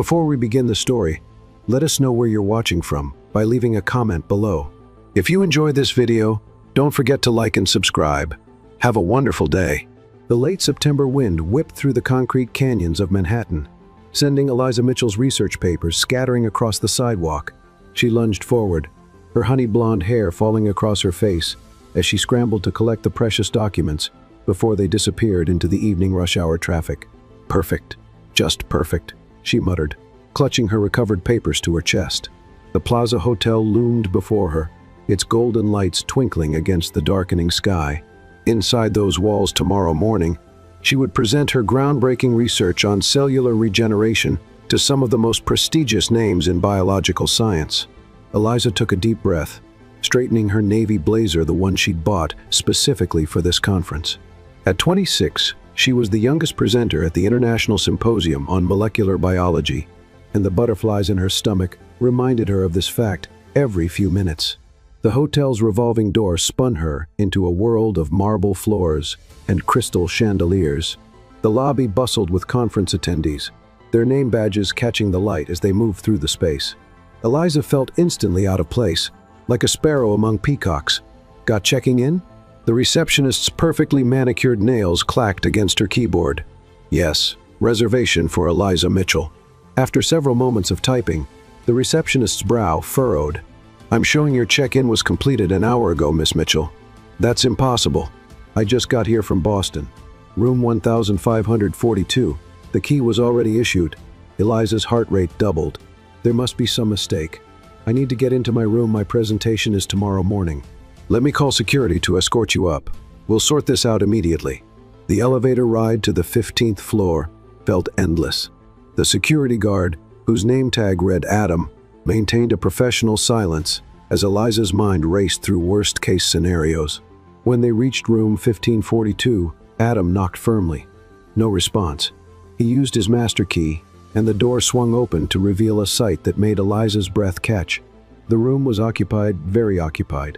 Before we begin the story, let us know where you're watching from by leaving a comment below. If you enjoyed this video, don't forget to like and subscribe. Have a wonderful day. The late September wind whipped through the concrete canyons of Manhattan, sending Eliza Mitchell's research papers scattering across the sidewalk. She lunged forward, her honey blonde hair falling across her face as she scrambled to collect the precious documents before they disappeared into the evening rush hour traffic. Perfect. Just perfect, she muttered, clutching her recovered papers to her chest. The Plaza Hotel loomed before her, its golden lights twinkling against the darkening sky. Inside those walls tomorrow morning, she would present her groundbreaking research on cellular regeneration to some of the most prestigious names in biological science. Eliza took a deep breath, straightening her navy blazer, the one she'd bought specifically for this conference. At 26, she was the youngest presenter at the International Symposium on Molecular Biology, and the butterflies in her stomach reminded her of this fact every few minutes. The hotel's revolving door spun her into a world of marble floors and crystal chandeliers. The lobby bustled with conference attendees, their name badges catching the light as they moved through the space. Eliza felt instantly out of place, like a sparrow among peacocks. Got checking in? The receptionist's perfectly manicured nails clacked against her keyboard. Yes, reservation for Eliza Mitchell. After several moments of typing, the receptionist's brow furrowed. I'm showing your check-in was completed an hour ago, Miss Mitchell. That's impossible. I just got here from Boston. Room 1542. The key was already issued. Eliza's heart rate doubled. There must be some mistake. I need to get into my room. My presentation is tomorrow morning. Let me call security to escort you up. We'll sort this out immediately. The elevator ride to the 15th floor felt endless. The security guard, whose name tag read Adam, maintained a professional silence as Eliza's mind raced through worst-case scenarios. When they reached room 1542, Adam knocked firmly. No response. He used his master key, and the door swung open to reveal a sight that made Eliza's breath catch. The room was occupied, very occupied.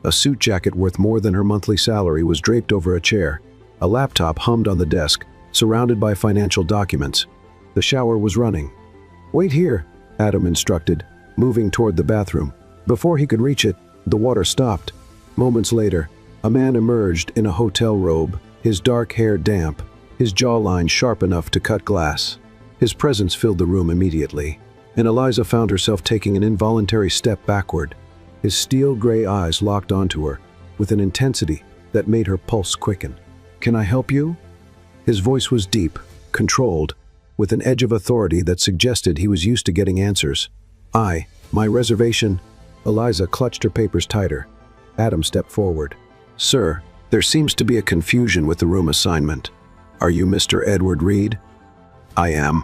A suit jacket worth more than her monthly salary was draped over a chair. A laptop hummed on the desk, surrounded by financial documents. The shower was running. "Wait here," Adam instructed, moving toward the bathroom. Before he could reach it, the water stopped. Moments later, a man emerged in a hotel robe, his dark hair damp, his jawline sharp enough to cut glass. His presence filled the room immediately, and Eliza found herself taking an involuntary step backward. His steel-gray eyes locked onto her, with an intensity that made her pulse quicken. "Can I help you?" His voice was deep, controlled, with an edge of authority that suggested he was used to getting answers. My reservation." Eliza clutched her papers tighter. Adam stepped forward. "Sir, there seems to be a confusion with the room assignment. Are you Mr. Edward Reed?" "I am."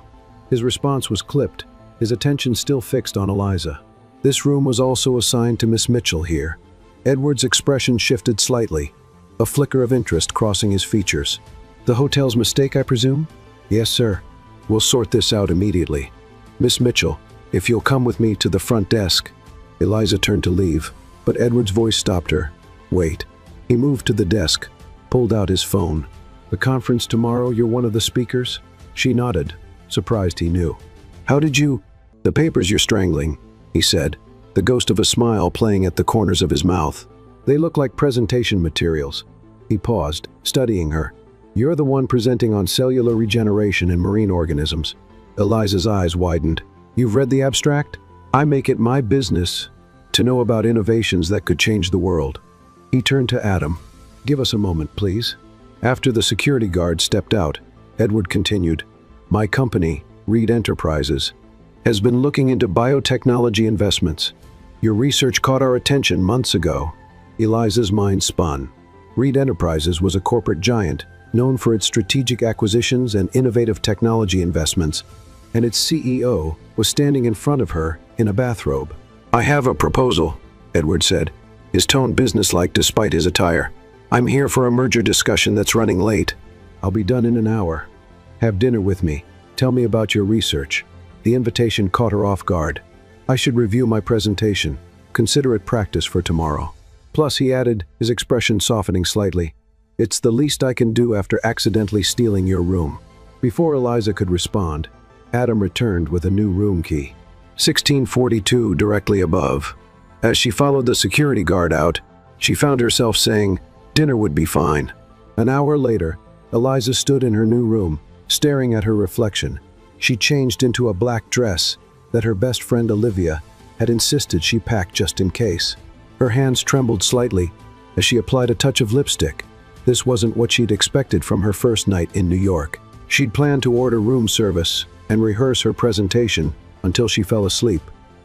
His response was clipped, his attention still fixed on Eliza. This room was also assigned to Miss Mitchell here. Edward's expression shifted slightly, a flicker of interest crossing his features. "The hotel's mistake, I presume?" "Yes, sir. We'll sort this out immediately. Miss Mitchell, if you'll come with me to the front desk." Eliza turned to leave, but Edward's voice stopped her. "Wait." He moved to the desk, pulled out his phone. "The conference tomorrow, you're one of the speakers?" She nodded, surprised he knew. "How did you—" "The papers you're strangling," he said, the ghost of a smile playing at the corners of his mouth. "They look like presentation materials." He paused, studying her. "You're the one presenting on cellular regeneration in marine organisms." Eliza's eyes widened. "You've read the abstract? I make it my business to know about innovations that could change the world." He turned to Adam. "Give us a moment, please." After the security guard stepped out, Edward continued, "My company, Reed Enterprises, has been looking into biotechnology investments. Your research caught our attention months ago." Eliza's mind spun. Reed Enterprises was a corporate giant, known for its strategic acquisitions and innovative technology investments, and its CEO was standing in front of her in a bathrobe. "I have a proposal," Edward said, his tone businesslike despite his attire. "I'm here for a merger discussion that's running late." "I'll be done in an hour. Have dinner with me. Tell me about your research." The invitation caught her off guard. "I should review my presentation. Consider it practice for tomorrow." Plus, he added, his expression softening slightly, "It's the least I can do after accidentally stealing your room." Before Eliza could respond, Adam returned with a new room key. 1642 directly above. As she followed the security guard out, she found herself saying, "Dinner would be fine." An hour later, Eliza stood in her new room, staring at her reflection. She changed into a black dress that her best friend Olivia had insisted she pack just in case. Her hands trembled slightly as she applied a touch of lipstick. This wasn't what she'd expected from her first night in New York. She'd planned to order room service and rehearse her presentation until she fell asleep.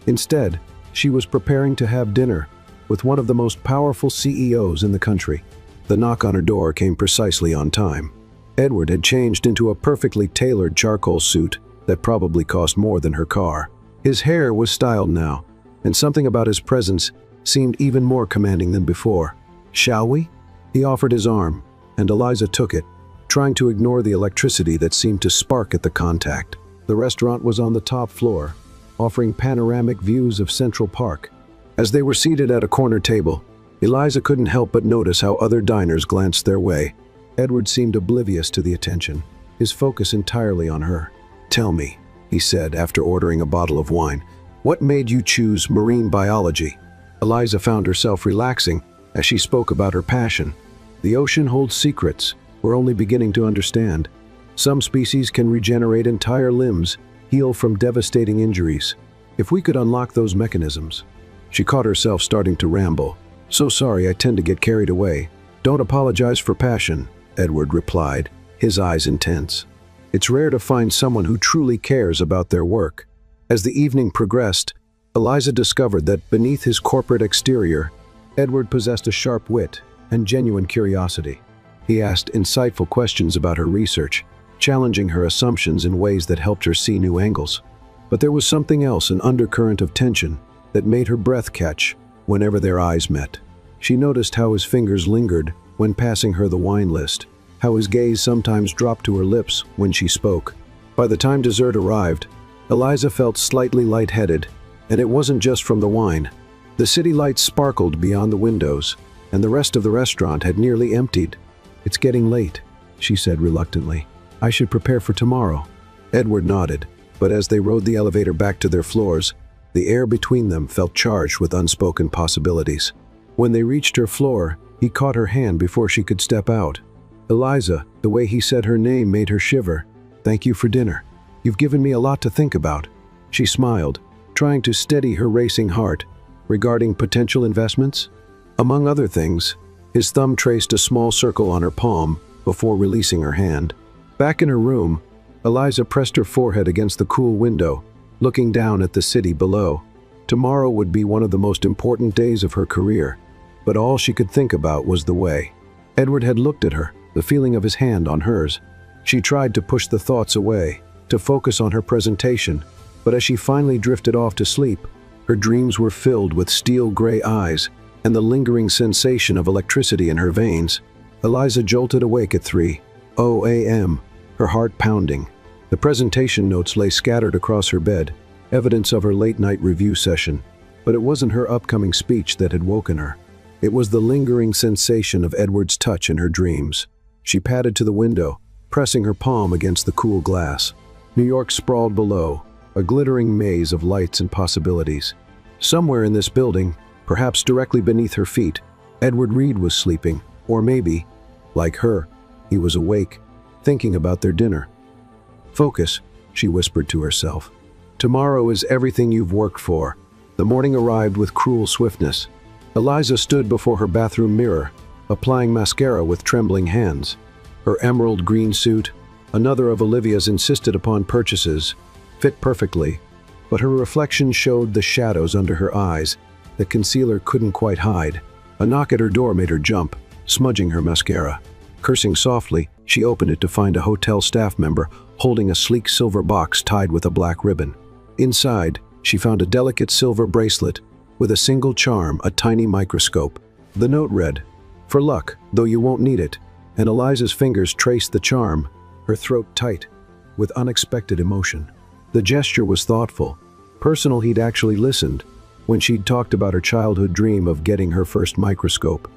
Instead, she was preparing to have dinner with one of the most powerful CEOs in the country. The knock on her door came precisely on time. Edward had changed into a perfectly tailored charcoal suit that probably cost more than her car. His hair was styled now, and something about his presence seemed even more commanding than before. "Shall we?" He offered his arm, and Eliza took it, trying to ignore the electricity that seemed to spark at the contact. The restaurant was on the top floor, offering panoramic views of Central Park. As they were seated at a corner table, Eliza couldn't help but notice how other diners glanced their way. Edward seemed oblivious to the attention, his focus entirely on her. "Tell me," he said after ordering a bottle of wine, "what made you choose marine biology?" Eliza found herself relaxing as she spoke about her passion. "The ocean holds secrets we're only beginning to understand. Some species can regenerate entire limbs, heal from devastating injuries. If we could unlock those mechanisms..." She caught herself starting to ramble. "So sorry, I tend to get carried away." "Don't apologize for passion," Edward replied, his eyes intense. "It's rare to find someone who truly cares about their work." As the evening progressed, Eliza discovered that beneath his corporate exterior, Edward possessed a sharp wit and genuine curiosity. He asked insightful questions about her research, challenging her assumptions in ways that helped her see new angles. But there was something else, an undercurrent of tension, that made her breath catch whenever their eyes met. She noticed how his fingers lingered when passing her the wine list, how his gaze sometimes dropped to her lips when she spoke. By the time dessert arrived, Eliza felt slightly lightheaded, and it wasn't just from the wine. The city lights sparkled beyond the windows, and the rest of the restaurant had nearly emptied. "It's getting late," she said reluctantly. "I should prepare for tomorrow." Edward nodded, but as they rode the elevator back to their floors, the air between them felt charged with unspoken possibilities. When they reached her floor, he caught her hand before she could step out. "Eliza," the way he said her name made her shiver. "Thank you for dinner. You've given me a lot to think about." She smiled, trying to steady her racing heart. "Regarding potential investments?" Among other things, his thumb traced a small circle on her palm before releasing her hand. Back in her room, Eliza pressed her forehead against the cool window, looking down at the city below. Tomorrow would be one of the most important days of her career, but all she could think about was the way. Edward had looked at her, the feeling of his hand on hers. She tried to push the thoughts away, to focus on her presentation, but as she finally drifted off to sleep, her dreams were filled with steel-gray eyes and the lingering sensation of electricity in her veins. Eliza jolted awake at 3:00 a.m., her heart pounding. The presentation notes lay scattered across her bed, evidence of her late-night review session. But it wasn't her upcoming speech that had woken her. It was the lingering sensation of Edward's touch in her dreams. She padded to the window, pressing her palm against the cool glass. New York sprawled below, a glittering maze of lights and possibilities. Somewhere in this building, perhaps directly beneath her feet, Edward Reed was sleeping, or maybe, like her, he was awake, thinking about their dinner. "Focus," she whispered to herself. "Tomorrow is everything you've worked for." The morning arrived with cruel swiftness. Eliza stood before her bathroom mirror, applying mascara with trembling hands. Her emerald green suit, another of Olivia's insisted upon purchases, fit perfectly, but her reflection showed the shadows under her eyes that concealer couldn't quite hide. A knock at her door made her jump, smudging her mascara. Cursing softly, she opened it to find a hotel staff member holding a sleek silver box tied with a black ribbon. Inside, she found a delicate silver bracelet with a single charm, a tiny microscope. The note read, "For luck, though you won't need it," and Eliza's fingers traced the charm, her throat tight, with unexpected emotion. The gesture was thoughtful, personal. He'd actually listened when she'd talked about her childhood dream of getting her first microscope.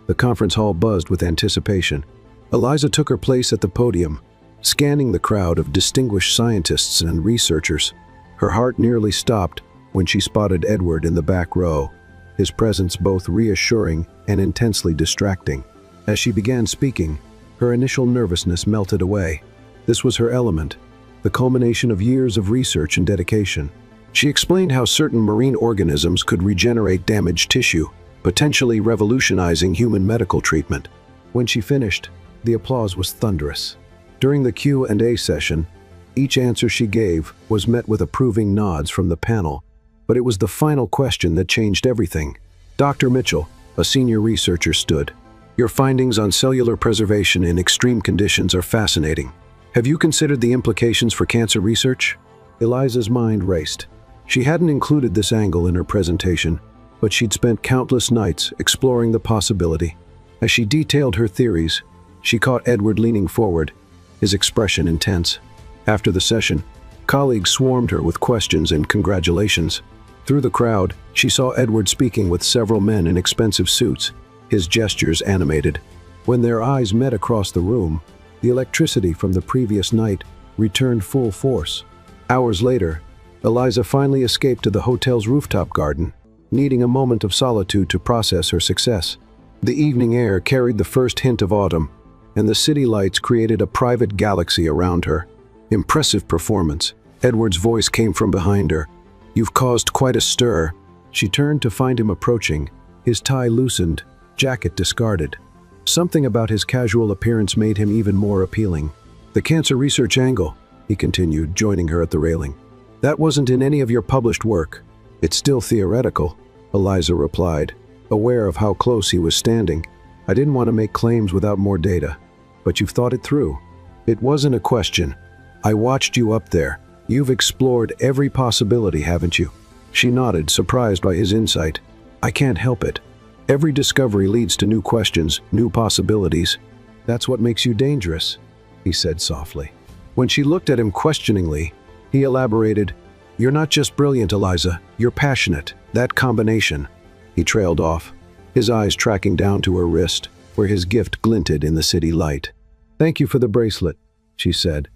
The conference hall buzzed with anticipation. Eliza took her place at the podium, scanning the crowd of distinguished scientists and researchers. Her heart nearly stopped when she spotted Edward in the back row, his presence both reassuring and intensely distracting. As she began speaking, her initial nervousness melted away. This was her element, the culmination of years of research and dedication. She explained how certain marine organisms could regenerate damaged tissue, potentially revolutionizing human medical treatment. When she finished, the applause was thunderous. During the Q&A session, each answer she gave was met with approving nods from the panel, but it was the final question that changed everything. Dr. Mitchell, a senior researcher, stood. Your findings on cellular preservation in extreme conditions are fascinating. Have you considered the implications for cancer research? Eliza's mind raced. She hadn't included this angle in her presentation, but she'd spent countless nights exploring the possibility. As she detailed her theories, she caught Edward leaning forward, his expression intense. After the session, colleagues swarmed her with questions and congratulations. Through the crowd, she saw Edward speaking with several men in expensive suits, his gestures animated. When their eyes met across the room, the electricity from the previous night returned full force. Hours later, Eliza finally escaped to the hotel's rooftop garden, needing a moment of solitude to process her success. The evening air carried the first hint of autumn, and the city lights created a private galaxy around her. Impressive performance. Edward's voice came from behind her. You've caused quite a stir. She turned to find him approaching, his tie loosened, jacket discarded. Something about his casual appearance made him even more appealing. The cancer research angle, he continued, joining her at the railing. That wasn't in any of your published work. It's still theoretical, Eliza replied, aware of how close he was standing. I didn't want to make claims without more data. But you've thought it through. It wasn't a question. I watched you up there. You've explored every possibility, haven't you? She nodded, surprised by his insight. I can't help it. Every discovery leads to new questions, new possibilities. That's what makes you dangerous, he said softly. When she looked at him questioningly, he elaborated, You're not just brilliant, Eliza. You're passionate. That combination. He trailed off, his eyes tracking down to her wrist, where his gift glinted in the city light. Thank you for the bracelet, she said.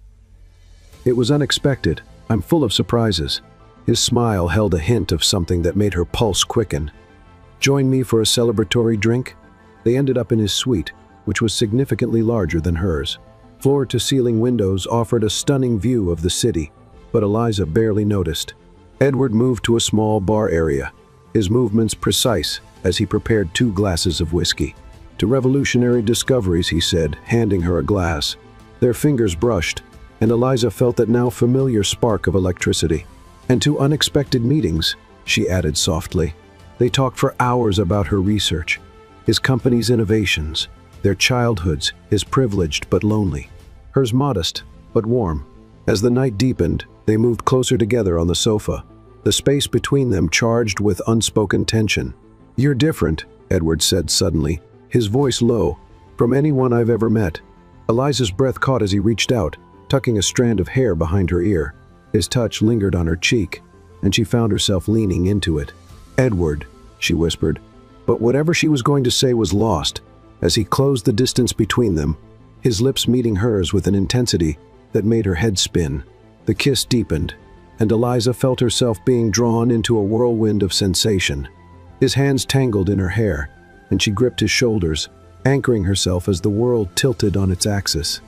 It was unexpected. I'm full of surprises. His smile held a hint of something that made her pulse quicken. Join me for a celebratory drink? They ended up in his suite, which was significantly larger than hers. Floor-to-ceiling windows offered a stunning view of the city, but Eliza barely noticed. Edward moved to a small bar area, his movements precise as he prepared 2 glasses of whiskey. To revolutionary discoveries, he said, handing her a glass. Their fingers brushed, and Eliza felt that now familiar spark of electricity. And to unexpected meetings, she added softly. They talked for hours about her research, his company's innovations, their childhoods, his privileged but lonely, hers modest but warm. As the night deepened, they moved closer together on the sofa, the space between them charged with unspoken tension. You're different, Edward said suddenly, his voice low, from anyone I've ever met. Eliza's breath caught as he reached out, tucking a strand of hair behind her ear. His touch lingered on her cheek, and she found herself leaning into it. Edward, she whispered, but whatever she was going to say was lost. As he closed the distance between them, his lips meeting hers with an intensity that made her head spin. The kiss deepened, and Eliza felt herself being drawn into a whirlwind of sensation. His hands tangled in her hair, and she gripped his shoulders, anchoring herself as the world tilted on its axis.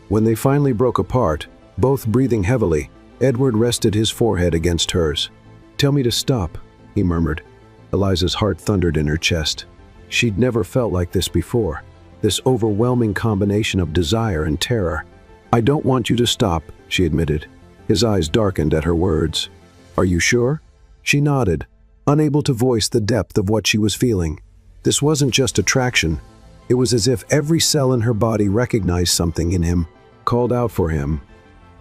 When they finally broke apart, both breathing heavily, Edward rested his forehead against hers. Tell me to stop, he murmured. Eliza's heart thundered in her chest. She'd never felt like this before, this overwhelming combination of desire and terror. I don't want you to stop, she admitted. His eyes darkened at her words. Are you sure? She nodded, unable to voice the depth of what she was feeling. This wasn't just attraction. It was as if every cell in her body recognized something in him, called out for him.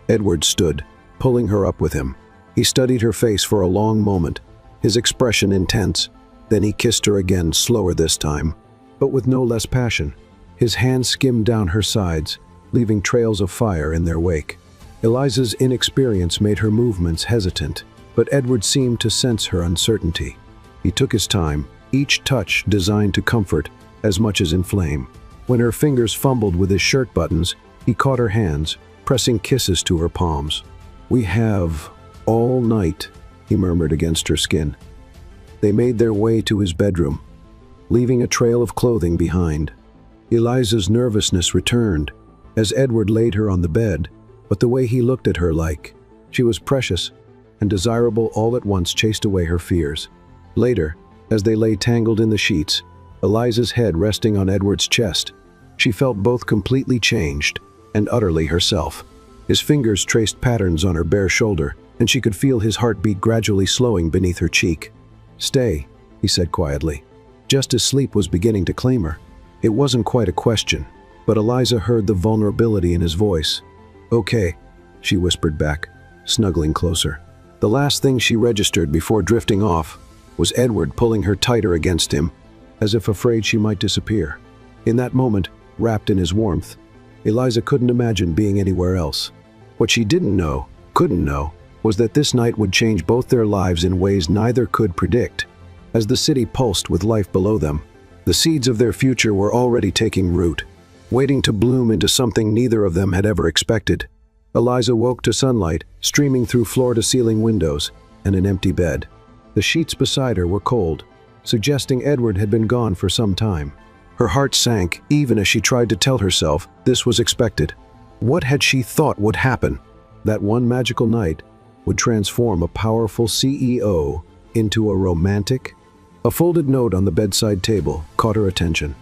Edward stood, pulling her up with him. He studied her face for a long moment, his expression intense. Then he kissed her again, slower this time, but with no less passion. His hands skimmed down her sides, leaving trails of fire in their wake. Eliza's inexperience made her movements hesitant, but Edward seemed to sense her uncertainty. He took his time, each touch designed to comfort as much as inflame. When her fingers fumbled with his shirt buttons, he caught her hands, pressing kisses to her palms. "We have all night," he murmured against her skin. They made their way to his bedroom, leaving a trail of clothing behind. Eliza's nervousness returned as Edward laid her on the bed, but the way he looked at her like she was precious and desirable all at once chased away her fears. Later, as they lay tangled in the sheets, Eliza's head resting on Edward's chest, she felt both completely changed and utterly herself. His fingers traced patterns on her bare shoulder, and she could feel his heartbeat gradually slowing beneath her cheek. "Stay," he said quietly, just as sleep was beginning to claim her. It wasn't quite a question, but Eliza heard the vulnerability in his voice. "Okay," she whispered back, snuggling closer. The last thing she registered before drifting off was Edward pulling her tighter against him, as if afraid she might disappear. In that moment, wrapped in his warmth, Eliza couldn't imagine being anywhere else. What she couldn't know, was that this night would change both their lives in ways neither could predict. As the city pulsed with life below them, the seeds of their future were already taking root, waiting to bloom into something neither of them had ever expected. Eliza woke to sunlight streaming through floor-to-ceiling windows and an empty bed. The sheets beside her were cold, suggesting Edward had been gone for some time. Her heart sank even as she tried to tell herself this was expected. What had she thought would happen? That one magical night would transform a powerful CEO into a romantic? A folded note on the bedside table caught her attention.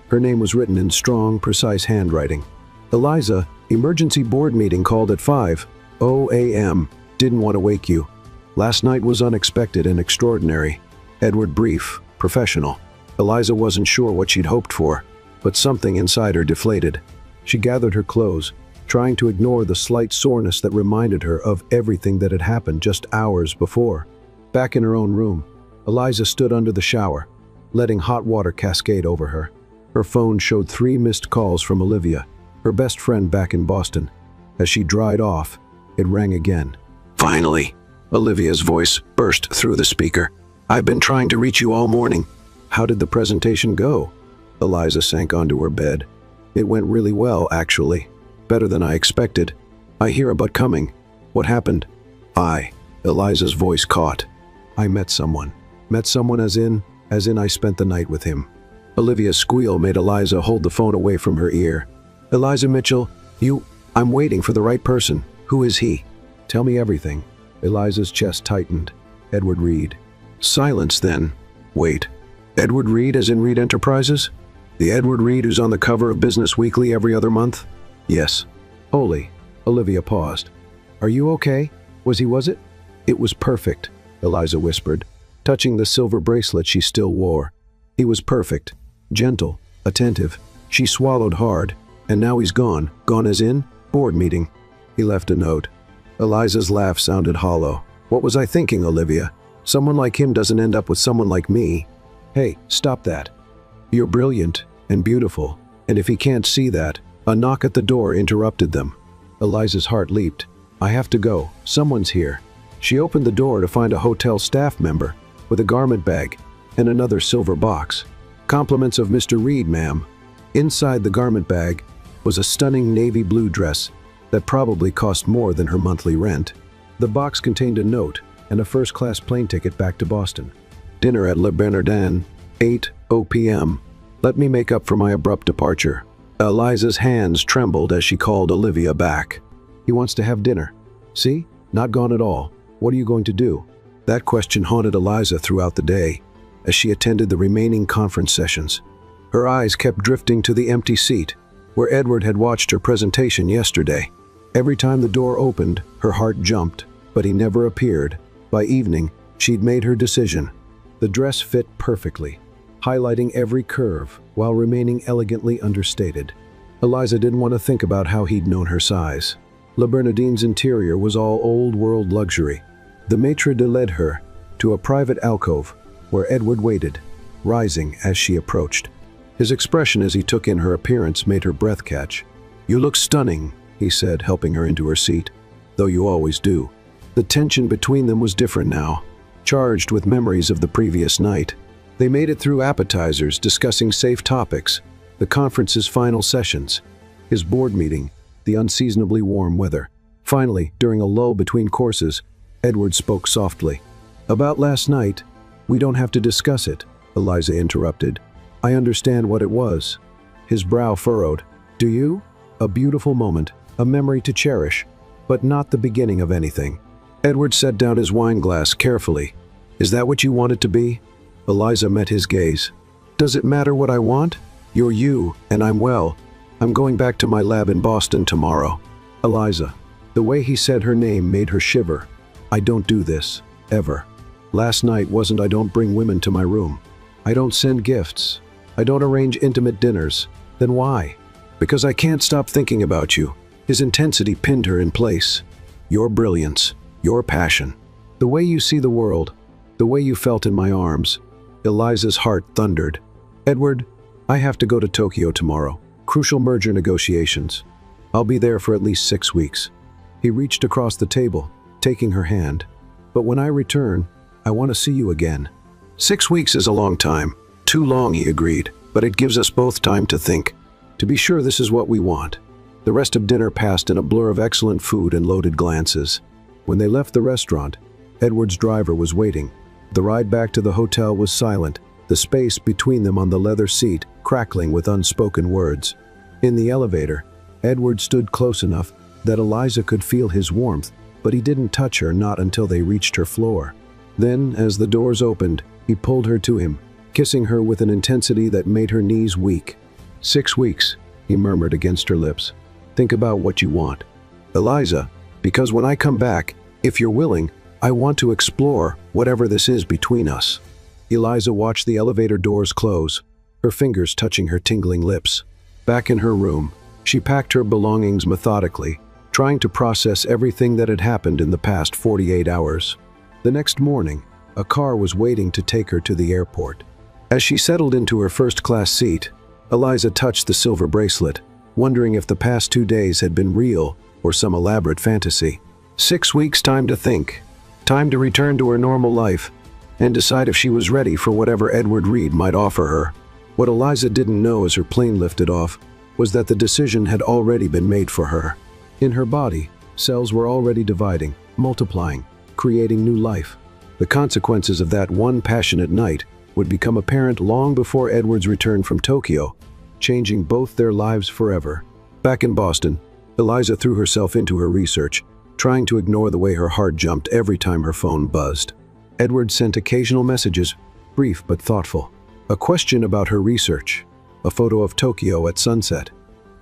Her name was written in strong, precise handwriting. "Eliza, emergency board meeting called at 5:00 a.m. Didn't want to wake you. Last night was unexpected and extraordinary. Edward, brief, professional." Eliza wasn't sure what she'd hoped for, but something inside her deflated. She gathered her clothes, trying to ignore the slight soreness that reminded her of everything that had happened just hours before. Back in her own room, Eliza stood under the shower, letting hot water cascade over her. Her phone showed 3 missed calls from Olivia, her best friend back in Boston. As she dried off, it rang again. "Finally," Olivia's voice burst through the speaker. "I've been trying to reach you all morning." "How did the presentation go?" Eliza sank onto her bed. "It went really well, actually. Better than I expected. I hear about coming. What happened?" Eliza's voice caught. "I met someone. Met someone as in I spent the night with him." Olivia's squeal made Eliza hold the phone away from her ear. "Eliza Mitchell, I'm waiting for the right person. Who is he? Tell me everything." Eliza's chest tightened. "Edward Reed." Silence then. "Wait. Edward Reed as in Reed Enterprises? The Edward Reed who's on the cover of Business Weekly every other month?" "Yes." "Holy." Olivia paused. "Are you okay? Was it?" "It was perfect," Eliza whispered, touching the silver bracelet she still wore. "He was perfect. Gentle. Attentive." She swallowed hard. "And now he's gone. Gone as in? Board meeting." "He left a note." Eliza's laugh sounded hollow. "What was I thinking, Olivia? Someone like him doesn't end up with someone like me." "Hey, stop that. You're brilliant and beautiful, and if he can't see that..." A knock at the door interrupted them. Eliza's heart leaped. "I have to go. Someone's here." She opened the door to find a hotel staff member with a garment bag and another silver box. "Compliments of Mr. Reed, ma'am." Inside the garment bag was a stunning navy blue dress that probably cost more than her monthly rent. The box contained a note and a first-class plane ticket back to Boston. "Dinner at Le Bernardin, 8:00 p.m. Let me make up for my abrupt departure." Eliza's hands trembled as she called Olivia back. "He wants to have dinner. See? Not gone at all. What are you going to do?" That question haunted Eliza throughout the day as she attended the remaining conference sessions. Her eyes kept drifting to the empty seat where Edward had watched her presentation yesterday. Every time the door opened, her heart jumped, but he never appeared. By evening, she'd made her decision. The dress fit perfectly, highlighting every curve while remaining elegantly understated. Eliza didn't want to think about how he'd known her size. Le Bernardin's interior was all old-world luxury. The maitre d' led her to a private alcove where Edward waited, rising as she approached. His expression as he took in her appearance made her breath catch. "You look stunning," he said, helping her into her seat. "Though you always do." The tension between them was different now, charged with memories of the previous night. They made it through appetizers, discussing safe topics, the conference's final sessions, his board meeting, the unseasonably warm weather. Finally, during a lull between courses, Edward spoke softly. "About last night, we don't have to discuss it," Eliza interrupted. "I understand what it was." His brow furrowed. "Do you? A beautiful moment, a memory to cherish, but not the beginning of anything." Edward set down his wine glass carefully. "Is that what you want it to be?" Eliza met his gaze. "Does it matter what I want? You're you, and I'm well. I'm going back to my lab in Boston tomorrow." Eliza. The way he said her name made her shiver. "I don't do this, ever. Last night wasn't I don't bring women to my room. I don't send gifts. I don't arrange intimate dinners. Then why?" "Because I can't stop thinking about you." His intensity pinned her in place. "Your brilliance, your passion, the way you see the world, the way you felt in my arms." Eliza's heart thundered. "Edward, I have to go to Tokyo tomorrow. Crucial merger negotiations. I'll be there for at least 6 weeks." He reached across the table, taking her hand. "But when I return, I want to see you again." 6 weeks is a long time. Too long, he agreed, but it gives us both time to think. To be sure this is what we want. The rest of dinner passed in a blur of excellent food and loaded glances. When they left the restaurant, Edward's driver was waiting. The ride back to the hotel was silent, the space between them on the leather seat crackling with unspoken words. In the elevator, Edward stood close enough that Eliza could feel his warmth, but he didn't touch her not until they reached her floor. Then, as the doors opened, he pulled her to him, kissing her with an intensity that made her knees weak. 6 weeks, he murmured against her lips. "Think about what you want, Eliza, because when I come back, if you're willing, I want to explore whatever this is between us." Eliza watched the elevator doors close, her fingers touching her tingling lips. Back in her room, she packed her belongings methodically, trying to process everything that had happened in the past 48 hours. The next morning, a car was waiting to take her to the airport. As she settled into her first-class seat, Eliza touched the silver bracelet, wondering if the past 2 days had been real or some elaborate fantasy. 6 weeks time to think, time to return to her normal life, and decide if she was ready for whatever Edward Reed might offer her. What Eliza didn't know as her plane lifted off was that the decision had already been made for her. In her body, cells were already dividing, multiplying, creating new life. The consequences of that one passionate night would become apparent long before Edward's return from Tokyo, changing both their lives forever. Back in Boston, Eliza threw herself into her research, trying to ignore the way her heart jumped every time her phone buzzed. Edward sent occasional messages, brief but thoughtful. A question about her research, a photo of Tokyo at sunset.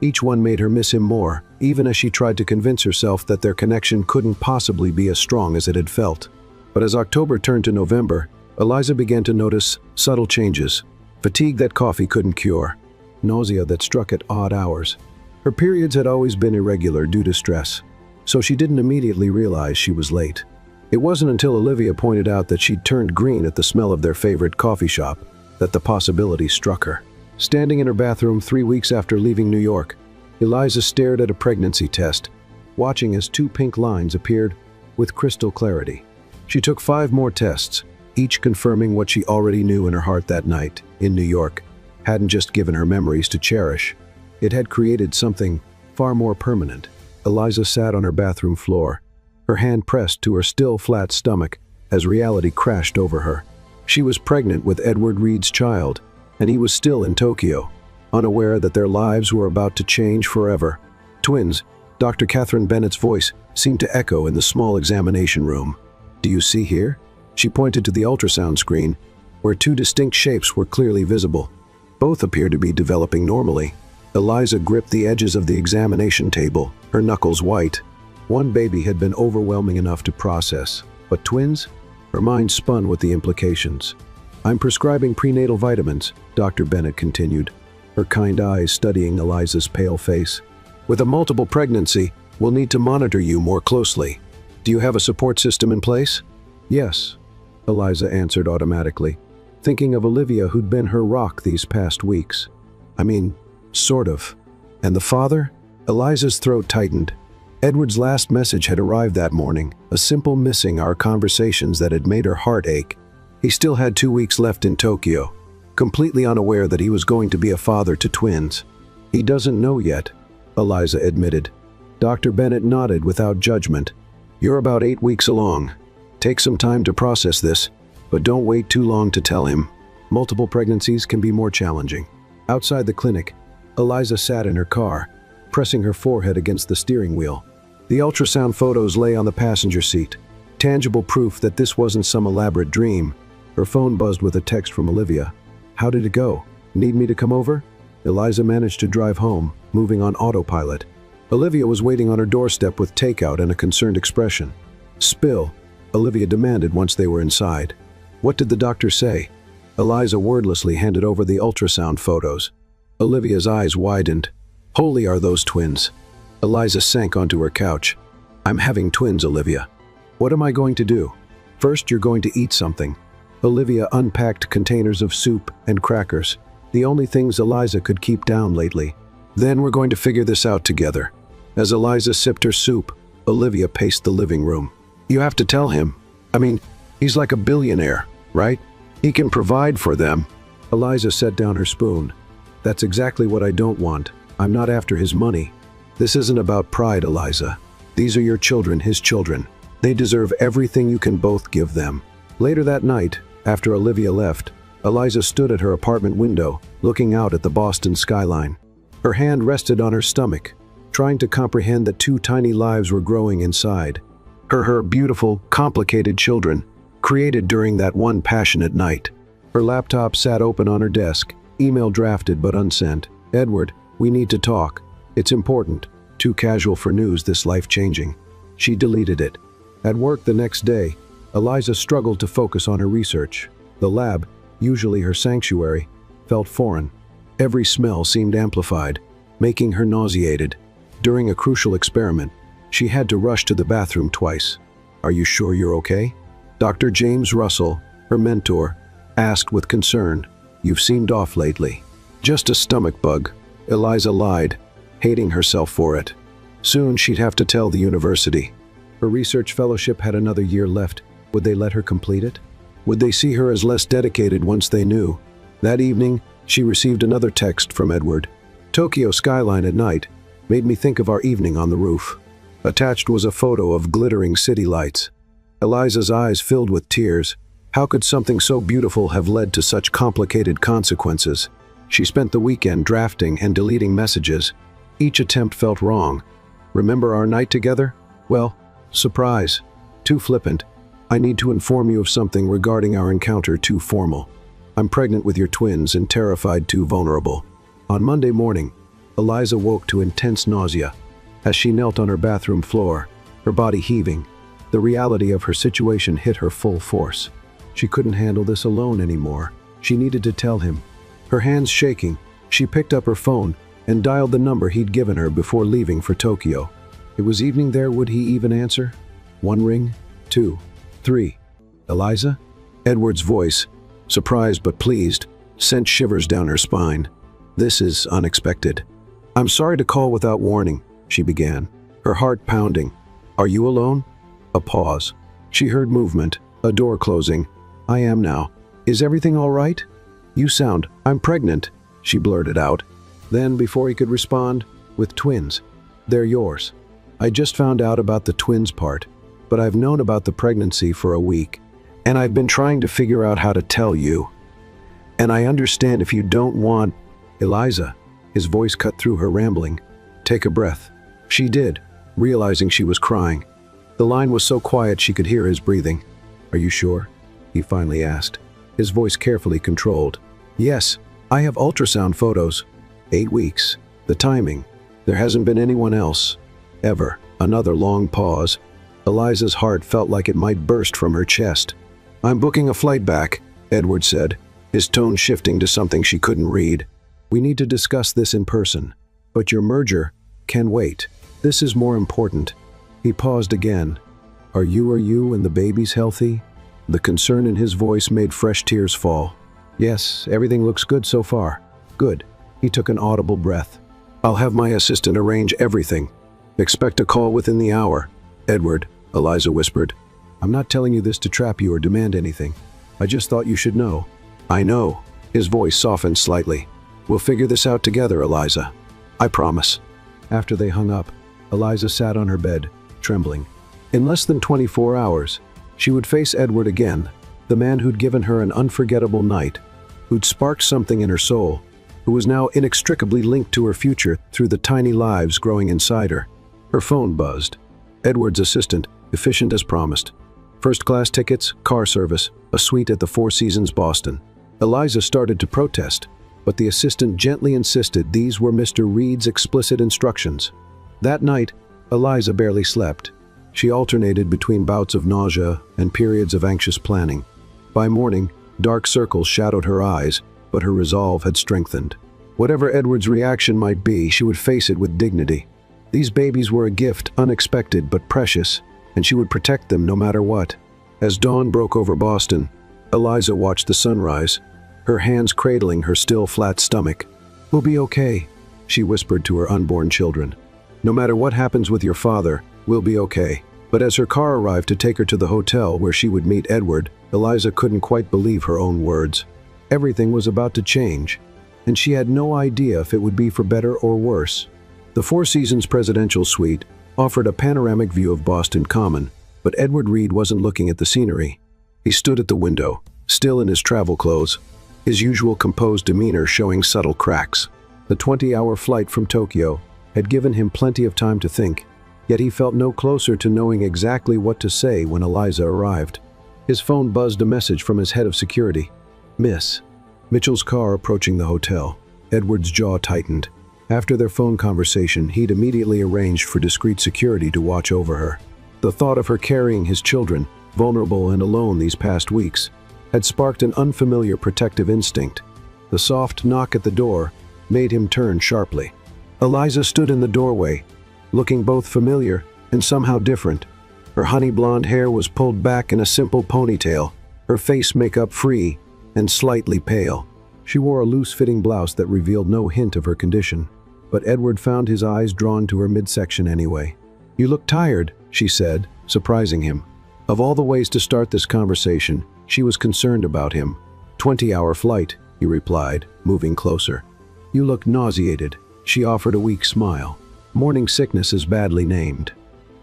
Each one made her miss him more, even as she tried to convince herself that their connection couldn't possibly be as strong as it had felt. But as October turned to November, Eliza began to notice subtle changes. Fatigue that coffee couldn't cure, nausea that struck at odd hours. Her periods had always been irregular due to stress, so she didn't immediately realize she was late. It wasn't until Olivia pointed out that she'd turned green at the smell of their favorite coffee shop that the possibility struck her. Standing in her bathroom 3 weeks after leaving New York, Eliza stared at a pregnancy test, watching as 2 pink lines appeared with crystal clarity. She took 5 more tests, each confirming what she already knew in her heart that night, in New York, hadn't just given her memories to cherish. It had created something far more permanent. Eliza sat on her bathroom floor, her hand pressed to her still flat stomach as reality crashed over her. She was pregnant with Edward Reed's child, and he was still in Tokyo, unaware that their lives were about to change forever. Twins, Dr. Catherine Bennett's voice seemed to echo in the small examination room. "Do you see here?" She pointed to the ultrasound screen, where 2 distinct shapes were clearly visible. Both appeared to be developing normally. Eliza gripped the edges of the examination table, her knuckles white. One baby had been overwhelming enough to process, but twins? Her mind spun with the implications. "I'm prescribing prenatal vitamins," Dr. Bennett continued, her kind eyes studying Eliza's pale face. "With a multiple pregnancy, we'll need to monitor you more closely. Do you have a support system in place?" "Yes," Eliza answered automatically, thinking of Olivia who'd been her rock these past weeks. "I mean, sort of. And the father?" Eliza's throat tightened. Edward's last message had arrived that morning, a simple missing our conversations that had made her heart ache. He still had 2 weeks left in Tokyo, completely unaware that he was going to be a father to twins. "He doesn't know yet," Eliza admitted. Dr. Bennett nodded without judgment. You're about 8 weeks along. Take some time to process this, but don't wait too long to tell him. Multiple pregnancies can be more challenging. Outside the clinic, Eliza sat in her car, pressing her forehead against the steering wheel. The ultrasound photos lay on the passenger seat, tangible proof that this wasn't some elaborate dream. Her phone buzzed with a text from Olivia. How did it go? Need me to come over? Eliza managed to drive home, moving on autopilot. Olivia was waiting on her doorstep with takeout and a concerned expression. Spill, Olivia demanded once they were inside. What did the doctor say? Eliza wordlessly handed over the ultrasound photos. Olivia's eyes widened. Holy are those twins. Eliza sank onto her couch. I'm having twins, Olivia. What am I going to do? First, you're going to eat something. Olivia unpacked containers of soup and crackers, the only things Eliza could keep down lately. Then we're going to figure this out together. As Eliza sipped her soup, Olivia paced the living room. You have to tell him. I mean, he's like a billionaire, right? He can provide for them. Eliza set down her spoon. That's exactly what I don't want. I'm not after his money. This isn't about pride, Eliza. These are your children, his children. They deserve everything you can both give them. Later that night, after Olivia left, Eliza stood at her apartment window, looking out at the Boston skyline. Her hand rested on her stomach, trying to comprehend that 2 tiny lives were growing inside. Her beautiful, complicated children, created during that one passionate night. Her laptop sat open on her desk, email drafted but unsent. Edward, we need to talk. It's important. Too casual for news this life-changing. She deleted it. At work the next day, Eliza struggled to focus on her research. The lab, usually her sanctuary, felt foreign. Every smell seemed amplified, making her nauseated. During a crucial experiment, she had to rush to the bathroom twice. Are you sure you're okay? Dr. James Russell, her mentor, asked with concern. You've seemed off lately. Just a stomach bug, Eliza lied, hating herself for it. Soon she'd have to tell the university. Her research fellowship had another year left. Would they let her complete it? Would they see her as less dedicated once they knew? That evening, she received another text from Edward. Tokyo skyline at night made me think of our evening on the roof. Attached was a photo of glittering city lights. Eliza's eyes filled with tears. How could something so beautiful have led to such complicated consequences? She spent the weekend drafting and deleting messages. Each attempt felt wrong. Remember our night together? Well, surprise. Too flippant. I need to inform you of something regarding our encounter too formal. I'm pregnant with your twins and terrified too vulnerable. On Monday morning, Eliza woke to intense nausea. As she knelt on her bathroom floor, her body heaving, the reality of her situation hit her full force. She couldn't handle this alone anymore. She needed to tell him. Her hands shaking, she picked up her phone and dialed the number he'd given her before leaving for Tokyo. It was evening there. Would he even answer? 1 ring, 2, 3. Eliza? Edward's voice, surprised but pleased, sent shivers down her spine. This is unexpected. I'm sorry to call without warning, she began, her heart pounding. Are you alone? A pause. She heard movement, a door closing. I am now. Is everything all right? You sound, I'm pregnant, she blurted out. Then, before he could respond, with twins. They're yours. I just found out about the twins part, but I've known about the pregnancy for a week, and I've been trying to figure out how to tell you. And I understand if you don't want... Eliza, his voice cut through her rambling. Take a breath. She did, realizing she was crying. The line was so quiet she could hear his breathing. Are you sure? He finally asked, his voice carefully controlled. Yes, I have ultrasound photos. 8 weeks. The timing. There hasn't been anyone else. Ever. Another long pause. Eliza's heart felt like it might burst from her chest. I'm booking a flight back, Edward said, his tone shifting to something she couldn't read. We need to discuss this in person, but your merger can wait. This is more important. He paused again. Are you and the baby's healthy? The concern in his voice made fresh tears fall. Yes, everything looks good so far. Good. He took an audible breath. I'll have my assistant arrange everything. Expect a call within the hour. Edward, Eliza whispered. I'm not telling you this to trap you or demand anything. I just thought you should know. I know. His voice softened slightly. We'll figure this out together, Eliza. I promise. After they hung up, Eliza sat on her bed, trembling. In less than 24 hours, she would face Edward again, the man who'd given her an unforgettable night, who'd sparked something in her soul, who was now inextricably linked to her future through the tiny lives growing inside her. Her phone buzzed. Edward's assistant, efficient as promised. First-class tickets, car service, a suite at the Four Seasons Boston. Eliza started to protest, but the assistant gently insisted these were Mr. Reed's explicit instructions. That night, Eliza barely slept. She alternated between bouts of nausea and periods of anxious planning. By morning, dark circles shadowed her eyes, but her resolve had strengthened. Whatever Edward's reaction might be, she would face it with dignity. These babies were a gift, unexpected but precious, and she would protect them no matter what. As dawn broke over Boston, Eliza watched the sunrise, her hands cradling her still flat stomach. "We'll be okay," she whispered to her unborn children. "No matter what happens with your father, we'll be okay." But as her car arrived to take her to the hotel where she would meet Edward, Eliza couldn't quite believe her own words. Everything was about to change, and she had no idea if it would be for better or worse. The Four Seasons presidential suite offered a panoramic view of Boston Common, but Edward Reed wasn't looking at the scenery. He stood at the window, still in his travel clothes, his usual composed demeanor showing subtle cracks. The 20-hour flight from Tokyo had given him plenty of time to think, yet he felt no closer to knowing exactly what to say when Eliza arrived. His phone buzzed a message from his head of security. "Miss." Mitchell's car approaching the hotel. Edward's jaw tightened. After their phone conversation, he'd immediately arranged for discreet security to watch over her. The thought of her carrying his children, vulnerable and alone these past weeks, had sparked an unfamiliar protective instinct. The soft knock at the door made him turn sharply. Eliza stood in the doorway, looking both familiar and somehow different. Her honey blonde hair was pulled back in a simple ponytail, her face makeup free and slightly pale. She wore a loose-fitting blouse that revealed no hint of her condition, but Edward found his eyes drawn to her midsection anyway. "You look tired," she said, surprising him. Of all the ways to start this conversation, she was concerned about him. 20-hour flight, he replied, moving closer. "You look nauseated," she offered a weak smile. Morning sickness is badly named.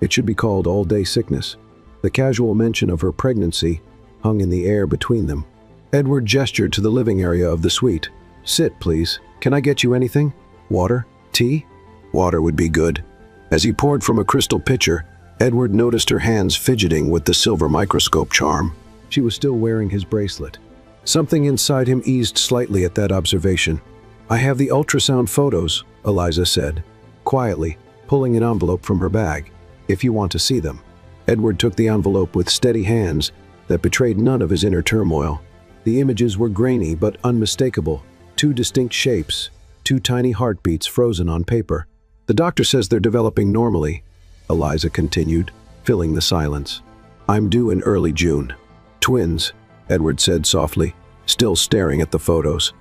It should be called all-day sickness. The casual mention of her pregnancy hung in the air between them. Edward gestured to the living area of the suite. "Sit, please. Can I get you anything? Water? Tea?" "Water would be good." As he poured from a crystal pitcher, Edward noticed her hands fidgeting with the silver microscope charm. She was still wearing his bracelet. Something inside him eased slightly at that observation. "I have the ultrasound photos," Eliza said, quietly, pulling an envelope from her bag. "If you want to see them." Edward took the envelope with steady hands that betrayed none of his inner turmoil. The images were grainy but unmistakable. Two distinct shapes, two tiny heartbeats frozen on paper. "The doctor says they're developing normally," Eliza continued, filling the silence. "I'm due in early June." "Twins," Edward said softly, still staring at the photos.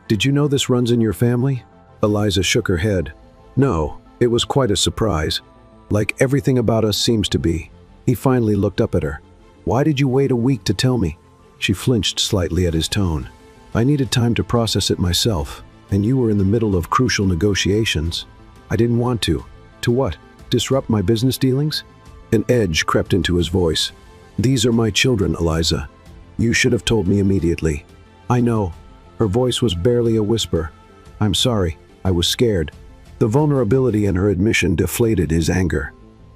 "Did you know this runs in your family?" Eliza shook her head. "No, it was quite a surprise. Like everything about us seems to be." He finally looked up at her. "Why did you wait a week to tell me?" She flinched slightly at his tone. "I needed time to process it myself, and you were in the middle of crucial negotiations. I didn't want to." "To what? Disrupt my business dealings?" An edge crept into his voice. "These are my children, Eliza. You should have told me immediately." "I know." Her voice was barely a whisper. "I'm sorry. I was scared." The vulnerability in her admission deflated his anger.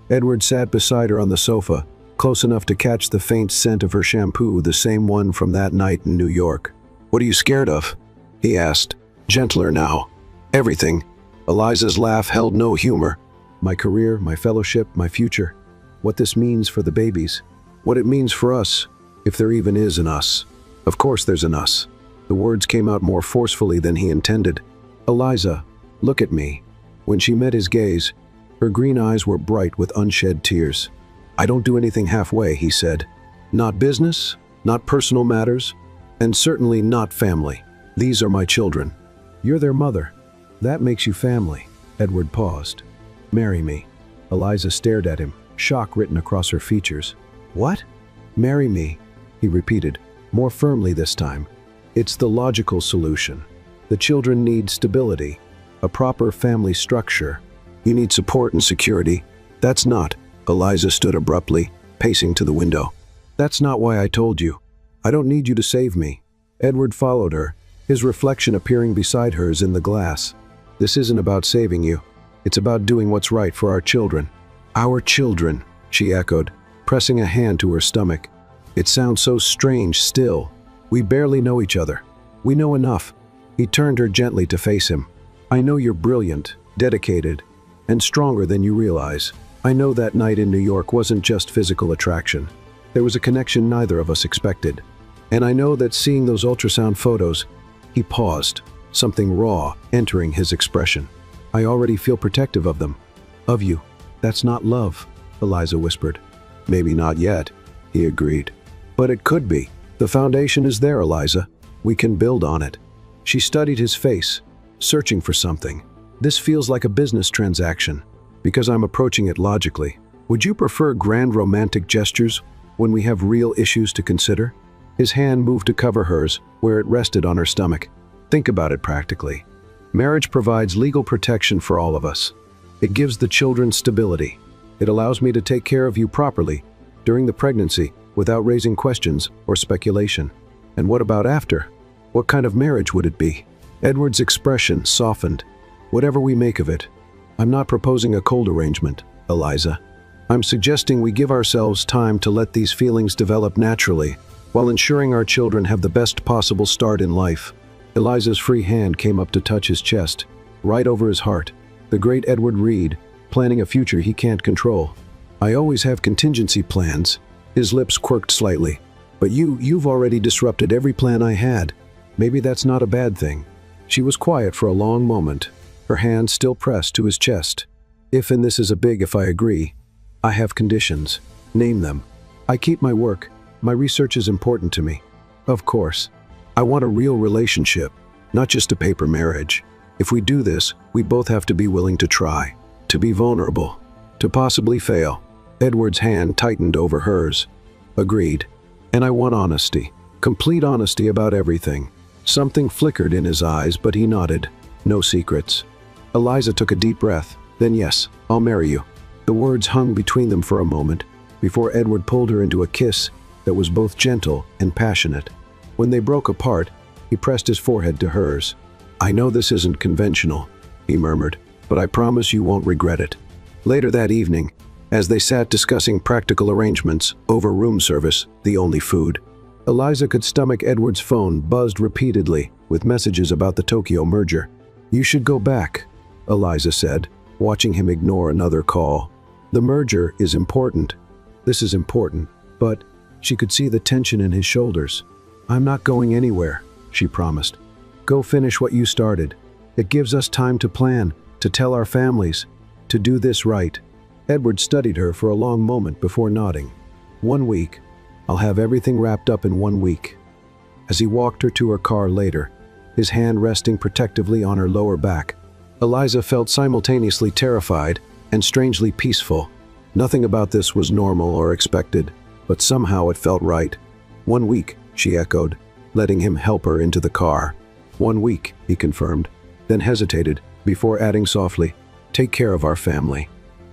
Edward sat beside her on the sofa, close enough to catch the faint scent of her shampoo, the same one from that night in New York. "What are you scared of?" he asked, gentler now. "Everything." Eliza's laugh held no humor. "My career, my fellowship, my future. What this means for the babies. What it means for us, if there even is an us. Of course there's an us." The words came out more forcefully than he intended. "Eliza, look at me." When she met his gaze, her green eyes were bright with unshed tears. "I don't do anything halfway," he said. "Not business, not personal matters, and certainly not family. These are my children. You're their mother. That makes you family." Edward paused. "Marry me." Eliza stared at him, shock written across her features. "What?" "Marry me," he repeated, more firmly this time. "It's the logical solution. The children need stability, a proper family structure. You need support and security. That's not. Eliza stood abruptly, pacing to the window. That's not why I told you. I don't need you to save me. Edward followed her, his reflection appearing beside hers in the glass. This isn't about saving you. It's about doing what's right for our children. Our children, she echoed, pressing a hand to her stomach. It sounds so strange still. We barely know each other. We know enough. He turned her gently to face him. I know you're brilliant, dedicated, and stronger than you realize. I know that night in New York wasn't just physical attraction. There was a connection neither of us expected. And I know that seeing those ultrasound photos, he paused, something raw entering his expression. I already feel protective of them. Of you. That's not love, Eliza whispered. Maybe not yet, he agreed. But it could be. The foundation is there, Eliza. We can build on it. She studied his face, searching for something. This feels like a business transaction, because I'm approaching it logically. Would you prefer grand romantic gestures when we have real issues to consider? His hand moved to cover hers, where it rested on her stomach. Think about it practically. Marriage provides legal protection for all of us. It gives the children stability. It allows me to take care of you properly during the pregnancy without raising questions or speculation. And what about after? What kind of marriage would it be? Edward's expression softened. Whatever we make of it. I'm not proposing a cold arrangement, Eliza. I'm suggesting we give ourselves time to let these feelings develop naturally, while ensuring our children have the best possible start in life. Eliza's free hand came up to touch his chest, right over his heart. The great Edward Reed, planning a future he can't control. I always have contingency plans. His lips quirked slightly. But you've already disrupted every plan I had. Maybe that's not a bad thing. She was quiet for a long moment, her hand still pressed to his chest. If and this is a big if I agree. I have conditions. Name them. I keep my work. My research is important to me. Of course. I want a real relationship, not just a paper marriage. If we do this, we both have to be willing to try, to be vulnerable, to possibly fail. Edward's hand tightened over hers. Agreed. And I want honesty, complete honesty about everything. Something flickered in his eyes, but he nodded. No secrets. Eliza took a deep breath. Then yes, I'll marry you. The words hung between them for a moment, before Edward pulled her into a kiss that was both gentle and passionate. When they broke apart, he pressed his forehead to hers. I know this isn't conventional, he murmured, but I promise you won't regret it. Later that evening, as they sat discussing practical arrangements over room service, the only food, Eliza could stomach Edward's phone buzzed repeatedly with messages about the Tokyo merger. You should go back, Eliza said, watching him ignore another call. The merger is important. This is important, but she could see the tension in his shoulders. I'm not going anywhere, she promised. Go finish what you started. It gives us time to plan, to tell our families, to do this right. Edward studied her for a long moment before nodding. 1 week. I'll have everything wrapped up in 1 week. As he walked her to her car later, his hand resting protectively on her lower back, Eliza felt simultaneously terrified and strangely peaceful. Nothing about this was normal or expected, but somehow it felt right. 1 week, she echoed, letting him help her into the car. 1 week, he confirmed, then hesitated, before adding softly, take care of our family.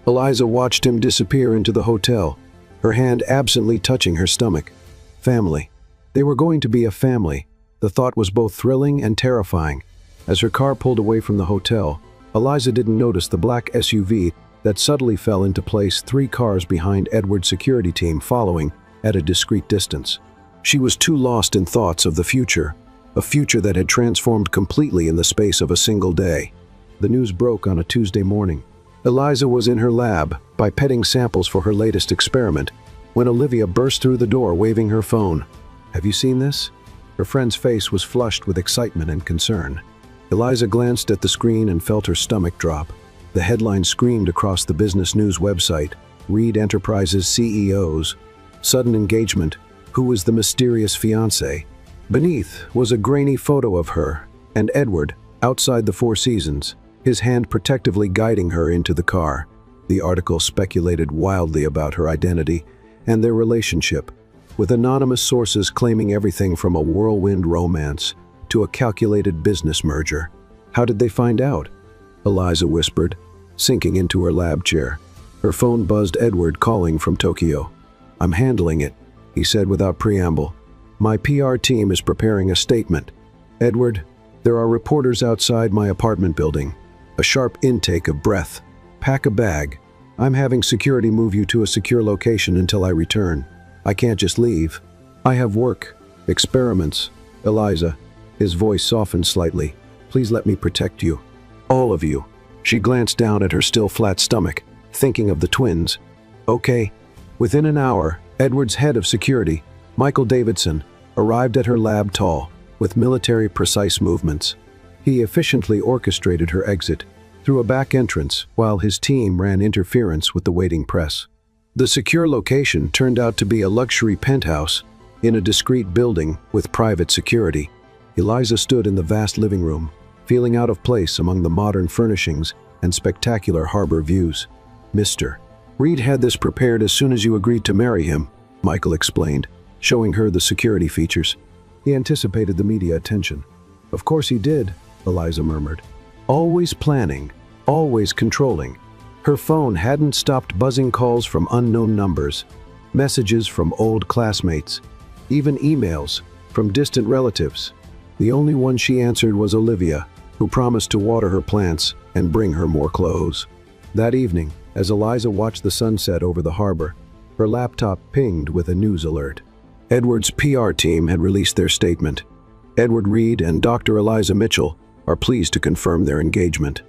Eliza watched him disappear into the hotel, her hand absently touching her stomach. Family. They were going to be a family. The thought was both thrilling and terrifying. As her car pulled away from the hotel, Eliza didn't notice the black SUV that subtly fell into place 3 cars behind Edward's security team following at a discreet distance. She was too lost in thoughts of the future, a future that had transformed completely in the space of a single day. The news broke on a Tuesday morning. Eliza was in her lab, pipetting samples for her latest experiment, when Olivia burst through the door waving her phone. Have you seen this? Her friend's face was flushed with excitement and concern. Eliza glanced at the screen and felt her stomach drop. The headline screamed across the business news website, Reed Enterprises CEO's sudden engagement. Who was the mysterious fiancé? Beneath was a grainy photo of her and Edward outside the Four Seasons, his hand protectively guiding her into the car. The article speculated wildly about her identity and their relationship, with anonymous sources claiming everything from a whirlwind romance to a calculated business merger. How did they find out? Eliza whispered, sinking into her lab chair. Her phone buzzed. Edward calling from Tokyo. "I'm handling it," he said without preamble. "My PR team is preparing a statement. Edward, there are reporters outside my apartment building." A sharp intake of breath. "Pack a bag. I'm having security move you to a secure location until I return. I can't just leave. I have work, experiments." "Eliza," his voice softened slightly, "please let me protect you. All of you." She glanced down at her still flat stomach, thinking of the twins. "Okay." Within an hour, Edward's head of security, Michael Davidson, arrived at her lab, tall, with military precise movements. He efficiently orchestrated her exit through a back entrance while his team ran interference with the waiting press. The secure location turned out to be a luxury penthouse in a discreet building with private security. Eliza stood in the vast living room, feeling out of place among the modern furnishings and spectacular harbor views. "Mr. Reed had this prepared as soon as you agreed to marry him," Michael explained, showing her the security features. "He anticipated the media attention." "Of course he did," Eliza murmured. "Always planning, always controlling." Her phone hadn't stopped buzzing. Calls from unknown numbers, messages from old classmates, even emails from distant relatives. The only one she answered was Olivia, who promised to water her plants and bring her more clothes. That evening, as Eliza watched the sunset over the harbor, her laptop pinged with a news alert. Edward's PR team had released their statement. Edward Reed and Dr. Eliza Mitchell are pleased to confirm their engagement.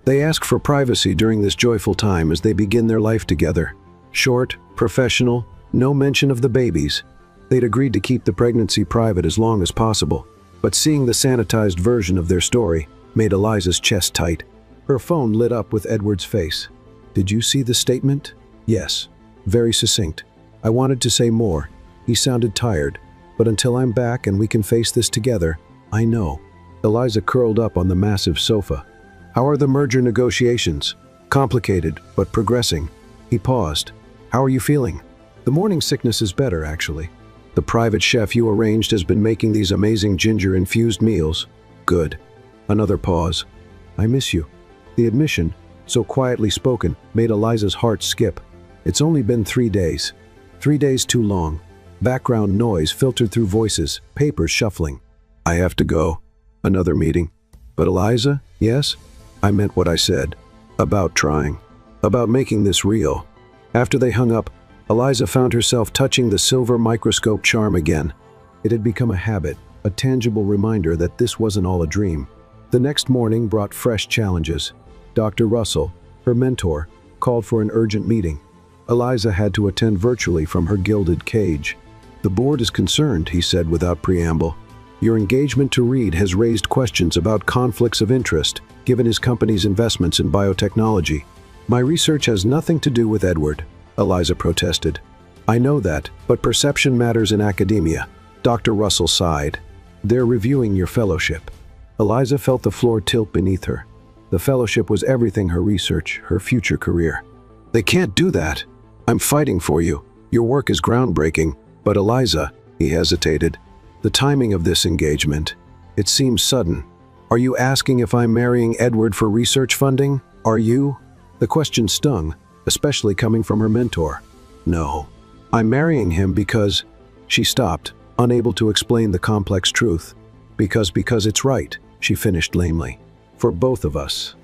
They ask for privacy during this joyful time as they begin their life together. Short, professional, no mention of the babies. They'd agreed to keep the pregnancy private as long as possible, but seeing the sanitized version of their story made Eliza's chest tight. Her phone lit up with Edward's face. "Did you see the statement?" "Yes." Very succinct. "I wanted to say more." He sounded tired. "But until I'm back and we can face this together, I know." Eliza curled up on the massive sofa. "How are the merger negotiations?" "Complicated, but progressing." He paused. "How are you feeling?" "The morning sickness is better, actually." "The private chef you arranged has been making these amazing ginger-infused meals." "Good." Another pause. "I miss you." The admission, so quietly spoken, made Eliza's heart skip. It's only been 3 days. 3 days too long. Background noise filtered through voices, papers shuffling. "I have to go." Another meeting. "But Eliza?" "Yes?" "I meant what I said. About trying. About making this real." After they hung up, Eliza found herself touching the silver microscope charm again. It had become a habit, a tangible reminder that this wasn't all a dream. The next morning brought fresh challenges. Dr. Russell, her mentor, called for an urgent meeting. Eliza had to attend virtually from her gilded cage. "The board is concerned," he said without preamble. "Your engagement to Reed has raised questions about conflicts of interest, given his company's investments in biotechnology." "My research has nothing to do with Edward," Eliza protested. "I know that, but perception matters in academia." Dr. Russell sighed. "They're reviewing your fellowship." Eliza felt the floor tilt beneath her. The fellowship was everything: her research, her future career. "They can't do that. I'm fighting for you. Your work is groundbreaking." "But Eliza," he hesitated, "the timing of this engagement, it seems sudden. Are you asking if I'm marrying Edward for research funding? Are you?" The question stung, especially coming from her mentor. "No. I'm marrying him because—" She stopped, unable to explain the complex truth. Because it's right," she finished lamely. "For both of us."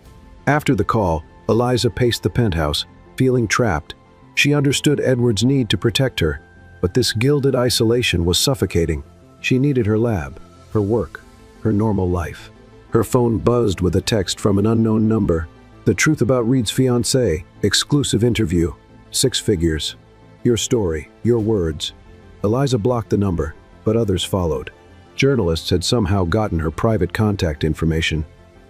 After the call, Eliza paced the penthouse, feeling trapped. She understood Edward's need to protect her, but this gilded isolation was suffocating. She needed her lab, her work, her normal life. Her phone buzzed with a text from an unknown number. "The truth about Reed's fiancée, exclusive interview, 6 figures. Your story, your words." Eliza blocked the number, but others followed. Journalists had somehow gotten her private contact information.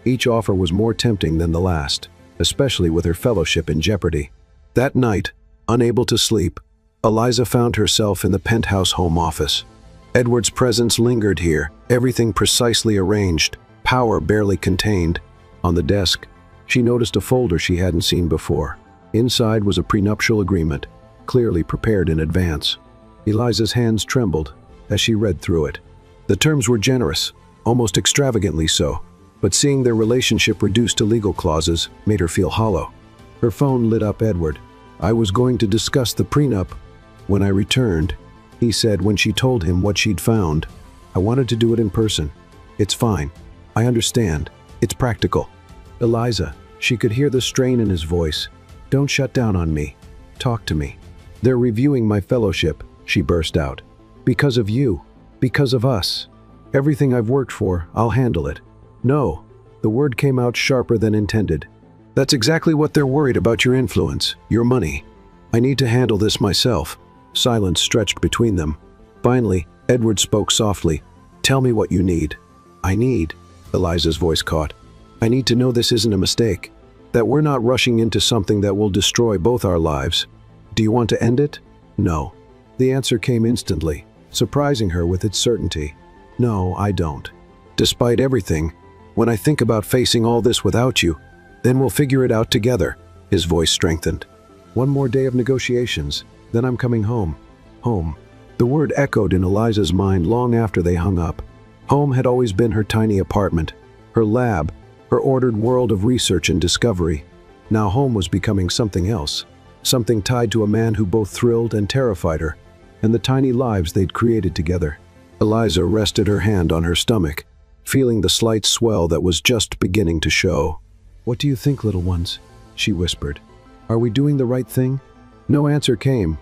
Each offer was more tempting than the last, especially with her fellowship in jeopardy. That night, unable to sleep, Eliza found herself in the penthouse home office. Edward's presence lingered here, everything precisely arranged, power barely contained. On the desk, she noticed a folder she hadn't seen before. Inside was a prenuptial agreement, clearly prepared in advance. Eliza's hands trembled as she read through it. The terms were generous, almost extravagantly so, but seeing their relationship reduced to legal clauses made her feel hollow. Her phone lit up. Edward, I was going to discuss the prenup when I returned, he said when she told him what she'd found. I wanted to do it in person. It's fine. I understand. It's practical. Eliza, she could hear the strain in his voice. Don't shut down on me. Talk to me. They're reviewing my fellowship, she burst out. Because of you. Because of us. Everything I've worked for, I'll handle it. No. The word came out sharper than intended. That's exactly what they're worried about, your influence, your money. I need to handle this myself. Silence stretched between them. Finally, Edward spoke softly. Tell me what you need. I need, Eliza's voice caught. I need to know this isn't a mistake. That we're not rushing into something that will destroy both our lives. Do you want to end it? No. The answer came instantly, surprising her with its certainty. No, I don't. Despite everything, when I think about facing all this without you, then we'll figure it out together. His voice strengthened. One more day of negotiations, then I'm coming home. Home. The word echoed in Eliza's mind long after they hung up. Home had always been her tiny apartment, her lab, her ordered world of research and discovery. Now home was becoming something else, something tied to a man who both thrilled and terrified her, and the tiny lives they'd created together. Eliza rested her hand on her stomach, feeling the slight swell that was just beginning to show. What do you think, little ones? She whispered. Are we doing the right thing? No answer came,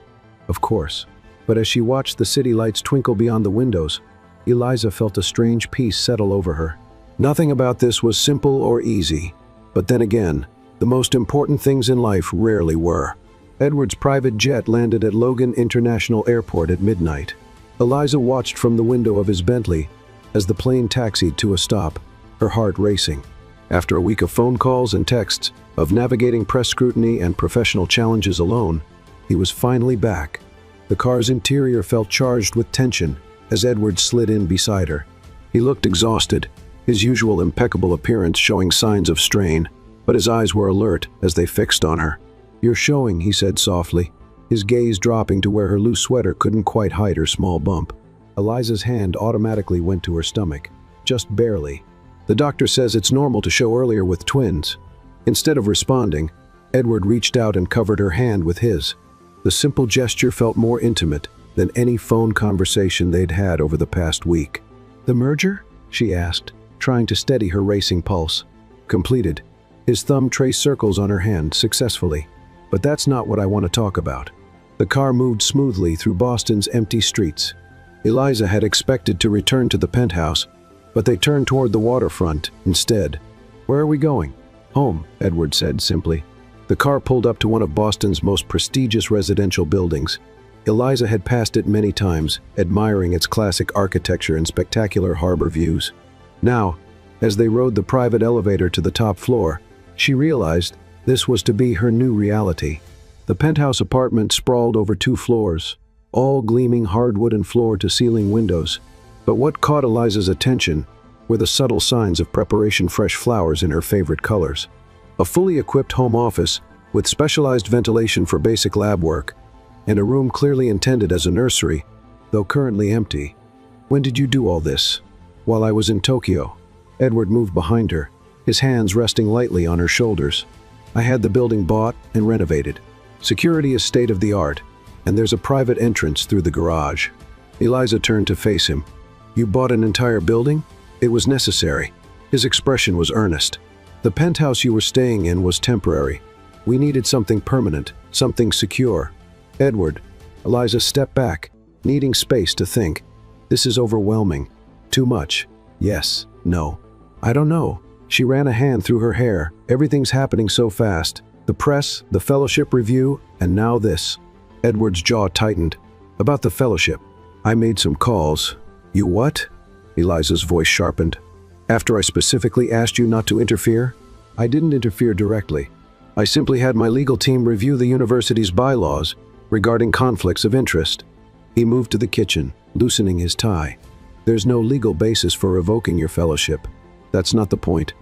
of course, but as she watched the city lights twinkle beyond the windows, Eliza felt a strange peace settle over her. Nothing about this was simple or easy, but then again, the most important things in life rarely were. Edward's private jet landed at Logan International Airport at midnight. Eliza watched from the window of his Bentley as the plane taxied to a stop, her heart racing. After a week of phone calls and texts, of navigating press scrutiny and professional challenges alone, he was finally back. The car's interior felt charged with tension as Edward slid in beside her. He looked exhausted, his usual impeccable appearance showing signs of strain, but his eyes were alert as they fixed on her. You're showing, he said softly, his gaze dropping to where her loose sweater couldn't quite hide her small bump. Eliza's hand automatically went to her stomach, just barely. The doctor says it's normal to show earlier with twins. Instead of responding, Edward reached out and covered her hand with his. The simple gesture felt more intimate than any phone conversation they'd had over the past week. The merger? She asked, trying to steady her racing pulse. Completed. His thumb traced circles on her hand successfully. But that's not what I want to talk about. The car moved smoothly through Boston's empty streets. Eliza had expected to return to the penthouse, but they turned toward the waterfront instead. Where are we going? Home, Edward said simply. The car pulled up to one of Boston's most prestigious residential buildings. Eliza had passed it many times, admiring its classic architecture and spectacular harbor views. Now, as they rode the private elevator to the top floor, she realized this was to be her new reality. The penthouse apartment sprawled over 2 floors, all gleaming hardwood and floor-to-ceiling windows. But what caught Eliza's attention were the subtle signs of preparation: fresh flowers in her favorite colors. A fully equipped home office with specialized ventilation for basic lab work, and a room clearly intended as a nursery, though currently empty. When did you do all this? While I was in Tokyo. Edward moved behind her, his hands resting lightly on her shoulders. I had the building bought and renovated. Security is state-of-the-art, and there's a private entrance through the garage. Eliza turned to face him. You bought an entire building? It was necessary. His expression was earnest. The penthouse you were staying in was temporary. We needed something permanent, something secure. Edward, Eliza stepped back, needing space to think. This is overwhelming. Too much. Yes, no. I don't know. She ran a hand through her hair. Everything's happening so fast. The press, the fellowship review, and now this. Edward's jaw tightened. About the fellowship. I made some calls. You what? Eliza's voice sharpened. After I specifically asked you not to interfere? I didn't interfere directly. I simply had my legal team review the university's bylaws regarding conflicts of interest. He moved to the kitchen, loosening his tie. There's no legal basis for revoking your fellowship. That's not the point.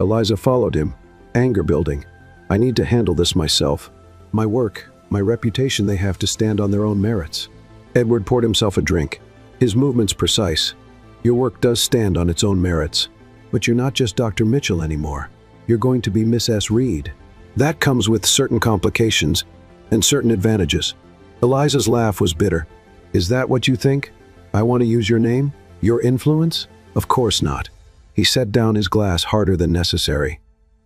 Eliza followed him, anger building. I need to handle this myself. My work, my reputation, they have to stand on their own merits. Edward poured himself a drink, his movements precise. Your work does stand on its own merits, but you're not just Dr. Mitchell anymore. You're going to be Miss S. Reed. That comes with certain complications and certain advantages. Eliza's laugh was bitter. Is that what you think? I want to use your name? Your influence? Of course not. He set down his glass harder than necessary.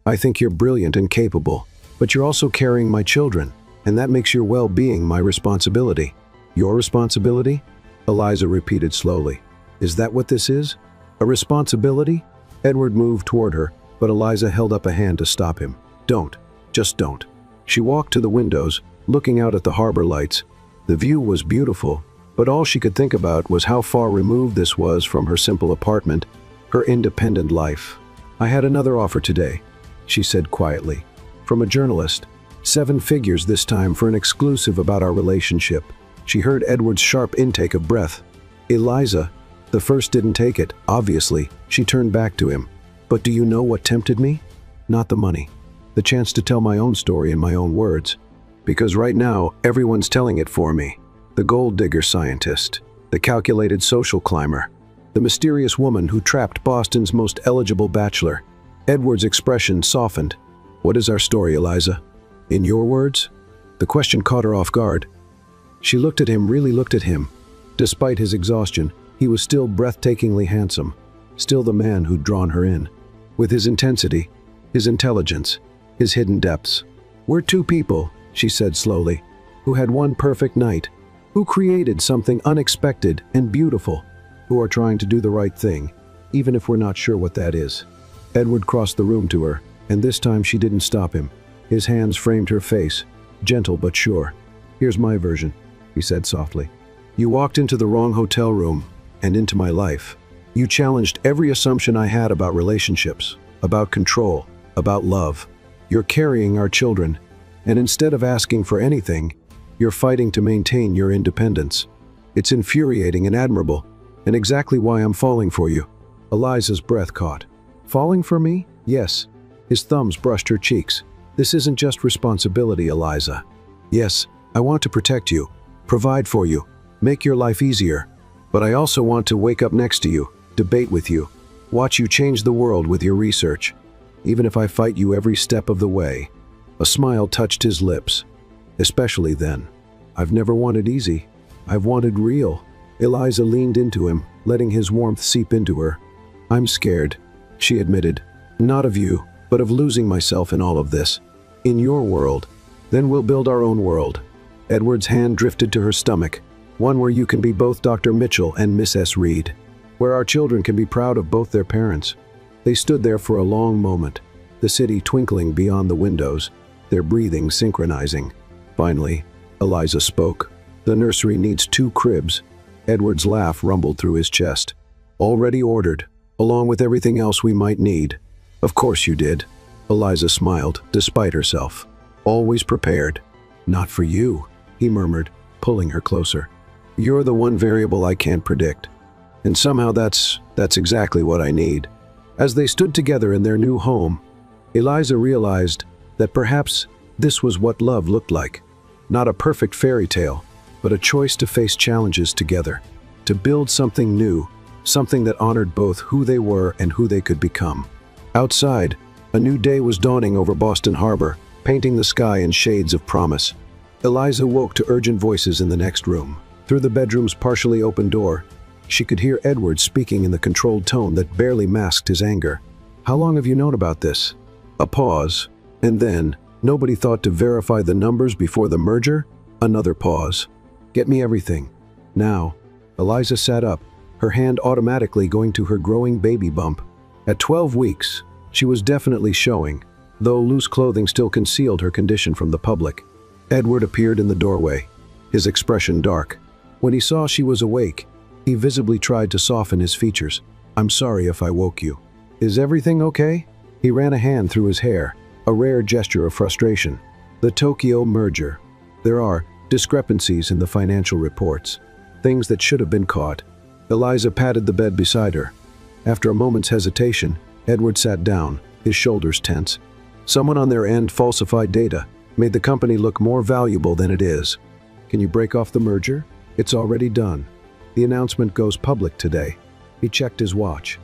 I think you're brilliant and capable, but you're also carrying my children, and that makes your well-being my responsibility. Your responsibility? Eliza repeated slowly. Is that what this is? A responsibility? Edward moved toward her, but Eliza held up a hand to stop him. Don't. Just don't. She walked to the windows, looking out at the harbor lights. The view was beautiful, but all she could think about was how far removed this was from her simple apartment, her independent life. I had another offer today, she said quietly. From a journalist. 7 figures this time for an exclusive about our relationship. She heard Edward's sharp intake of breath. Eliza, the first didn't take it, obviously. She turned back to him. But do you know what tempted me? Not the money. The chance to tell my own story in my own words. Because right now, everyone's telling it for me. The gold digger scientist, the calculated social climber, the mysterious woman who trapped Boston's most eligible bachelor. Edward's expression softened. What is our story, Eliza? In your words? The question caught her off guard. She looked at him, really looked at him. Despite his exhaustion, he was still breathtakingly handsome, still the man who'd drawn her in. With his intensity, his intelligence, his hidden depths. We're 2 people, she said slowly, who had one perfect night, who created something unexpected and beautiful, who are trying to do the right thing, even if we're not sure what that is. Edward crossed the room to her, and this time she didn't stop him. His hands framed her face, gentle but sure. Here's my version, he said softly. You walked into the wrong hotel room and into my life. You challenged every assumption I had about relationships, about control, about love. You're carrying our children, and instead of asking for anything, you're fighting to maintain your independence. It's infuriating and admirable, and exactly why I'm falling for you. Eliza's breath caught. Falling for me? Yes. His thumbs brushed her cheeks. This isn't just responsibility, Eliza. Yes, I want to protect you, provide for you, make your life easier. But I also want to wake up next to you, debate with you, watch you change the world with your research, even if I fight you every step of the way. A smile touched his lips. Especially then. I've never wanted easy. I've wanted real. Eliza leaned into him, letting his warmth seep into her. I'm scared, she admitted. Not of you, but of losing myself in all of this. In your world. Then we'll build our own world. Edward's hand drifted to her stomach. One where you can be both Dr. Mitchell and Miss S. Reed. Where our children can be proud of both their parents. They stood there for a long moment, the city twinkling beyond the windows, their breathing synchronizing. Finally, Eliza spoke. The nursery needs 2 cribs. Edward's laugh rumbled through his chest. Already ordered, along with everything else we might need. Of course you did. Eliza smiled, despite herself. Always prepared. Not for you, he murmured, pulling her closer. You're the one variable I can't predict. And somehow that's exactly what I need. As they stood together in their new home, Eliza realized that perhaps this was what love looked like. Not a perfect fairy tale, but a choice to face challenges together, to build something new, something that honored both who they were and who they could become. Outside, a new day was dawning over Boston Harbor, painting the sky in shades of promise. Eliza woke to urgent voices in the next room. Through the bedroom's partially open door, she could hear Edward speaking in the controlled tone that barely masked his anger. How long have you known about this? A pause, and then, nobody thought to verify the numbers before the merger? Another pause. Get me everything. Now. Eliza sat up, her hand automatically going to her growing baby bump. At 12 weeks, she was definitely showing, though loose clothing still concealed her condition from the public. Edward appeared in the doorway, his expression dark. When he saw she was awake, he visibly tried to soften his features. I'm sorry if I woke you. Is everything okay? He ran a hand through his hair, a rare gesture of frustration. The Tokyo merger. There are discrepancies in the financial reports, things that should have been caught. Eliza patted the bed beside her. After a moment's hesitation, Edward sat down, his shoulders tense. Someone on their end falsified data, made the company look more valuable than it is. Can you break off the merger? It's already done. The announcement goes public today. He checked his watch.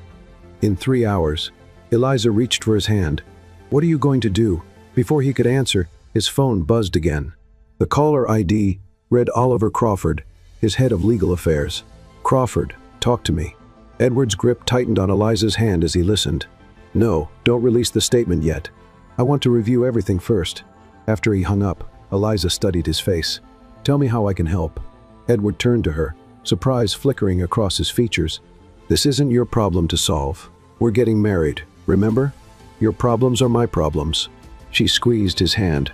In 3 hours, Eliza reached for his hand. What are you going to do? Before he could answer, his phone buzzed again. The caller ID read Oliver Crawford, his head of legal affairs. "Crawford, talk to me." Edward's grip tightened on Eliza's hand as he listened. "No, don't release the statement yet. I want to review everything first." After he hung up, Eliza studied his face. "Tell me how I can help." Edward turned to her, surprise flickering across his features. "This isn't your problem to solve. We're getting married, remember? Your problems are my problems." She squeezed his hand.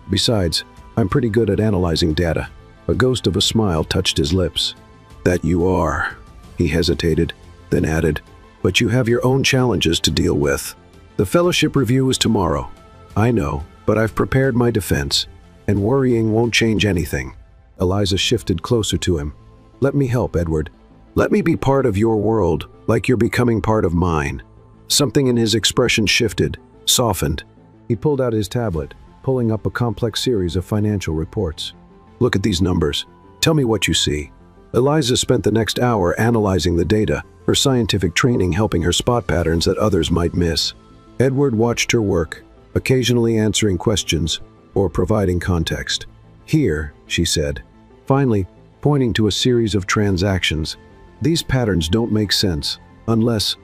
"Besides, I'm pretty good at analyzing data." A ghost of a smile touched his lips. "That you are." He hesitated, then added, "But you have your own challenges to deal with. The fellowship review is tomorrow. I know, but I've prepared my defense, and worrying won't change anything." Eliza shifted closer to him. "Let me help, Edward. Let me be part of your world, like you're becoming part of mine." Something in his expression shifted, softened. He pulled out his tablet, pulling up a complex series of financial reports. "Look at these numbers. Tell me what you see." Eliza spent the next hour analyzing the data, her scientific training helping her spot patterns that others might miss. Edward watched her work, occasionally answering questions or providing context. "Here," she said, finally pointing to a series of transactions. "These patterns don't make sense, unless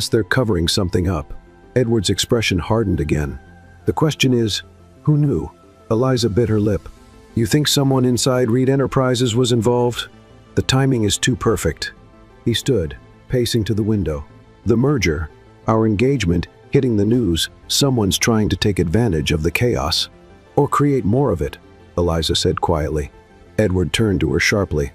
they're covering something up." Edward's expression hardened again. "The question is, who knew?" Eliza bit her lip. "You think someone inside Reed Enterprises was involved? The timing is too perfect." He stood, pacing to the window. "The merger, our engagement, hitting the news, someone's trying to take advantage of the chaos. Or create more of it," Eliza said quietly. Edward turned to her sharply.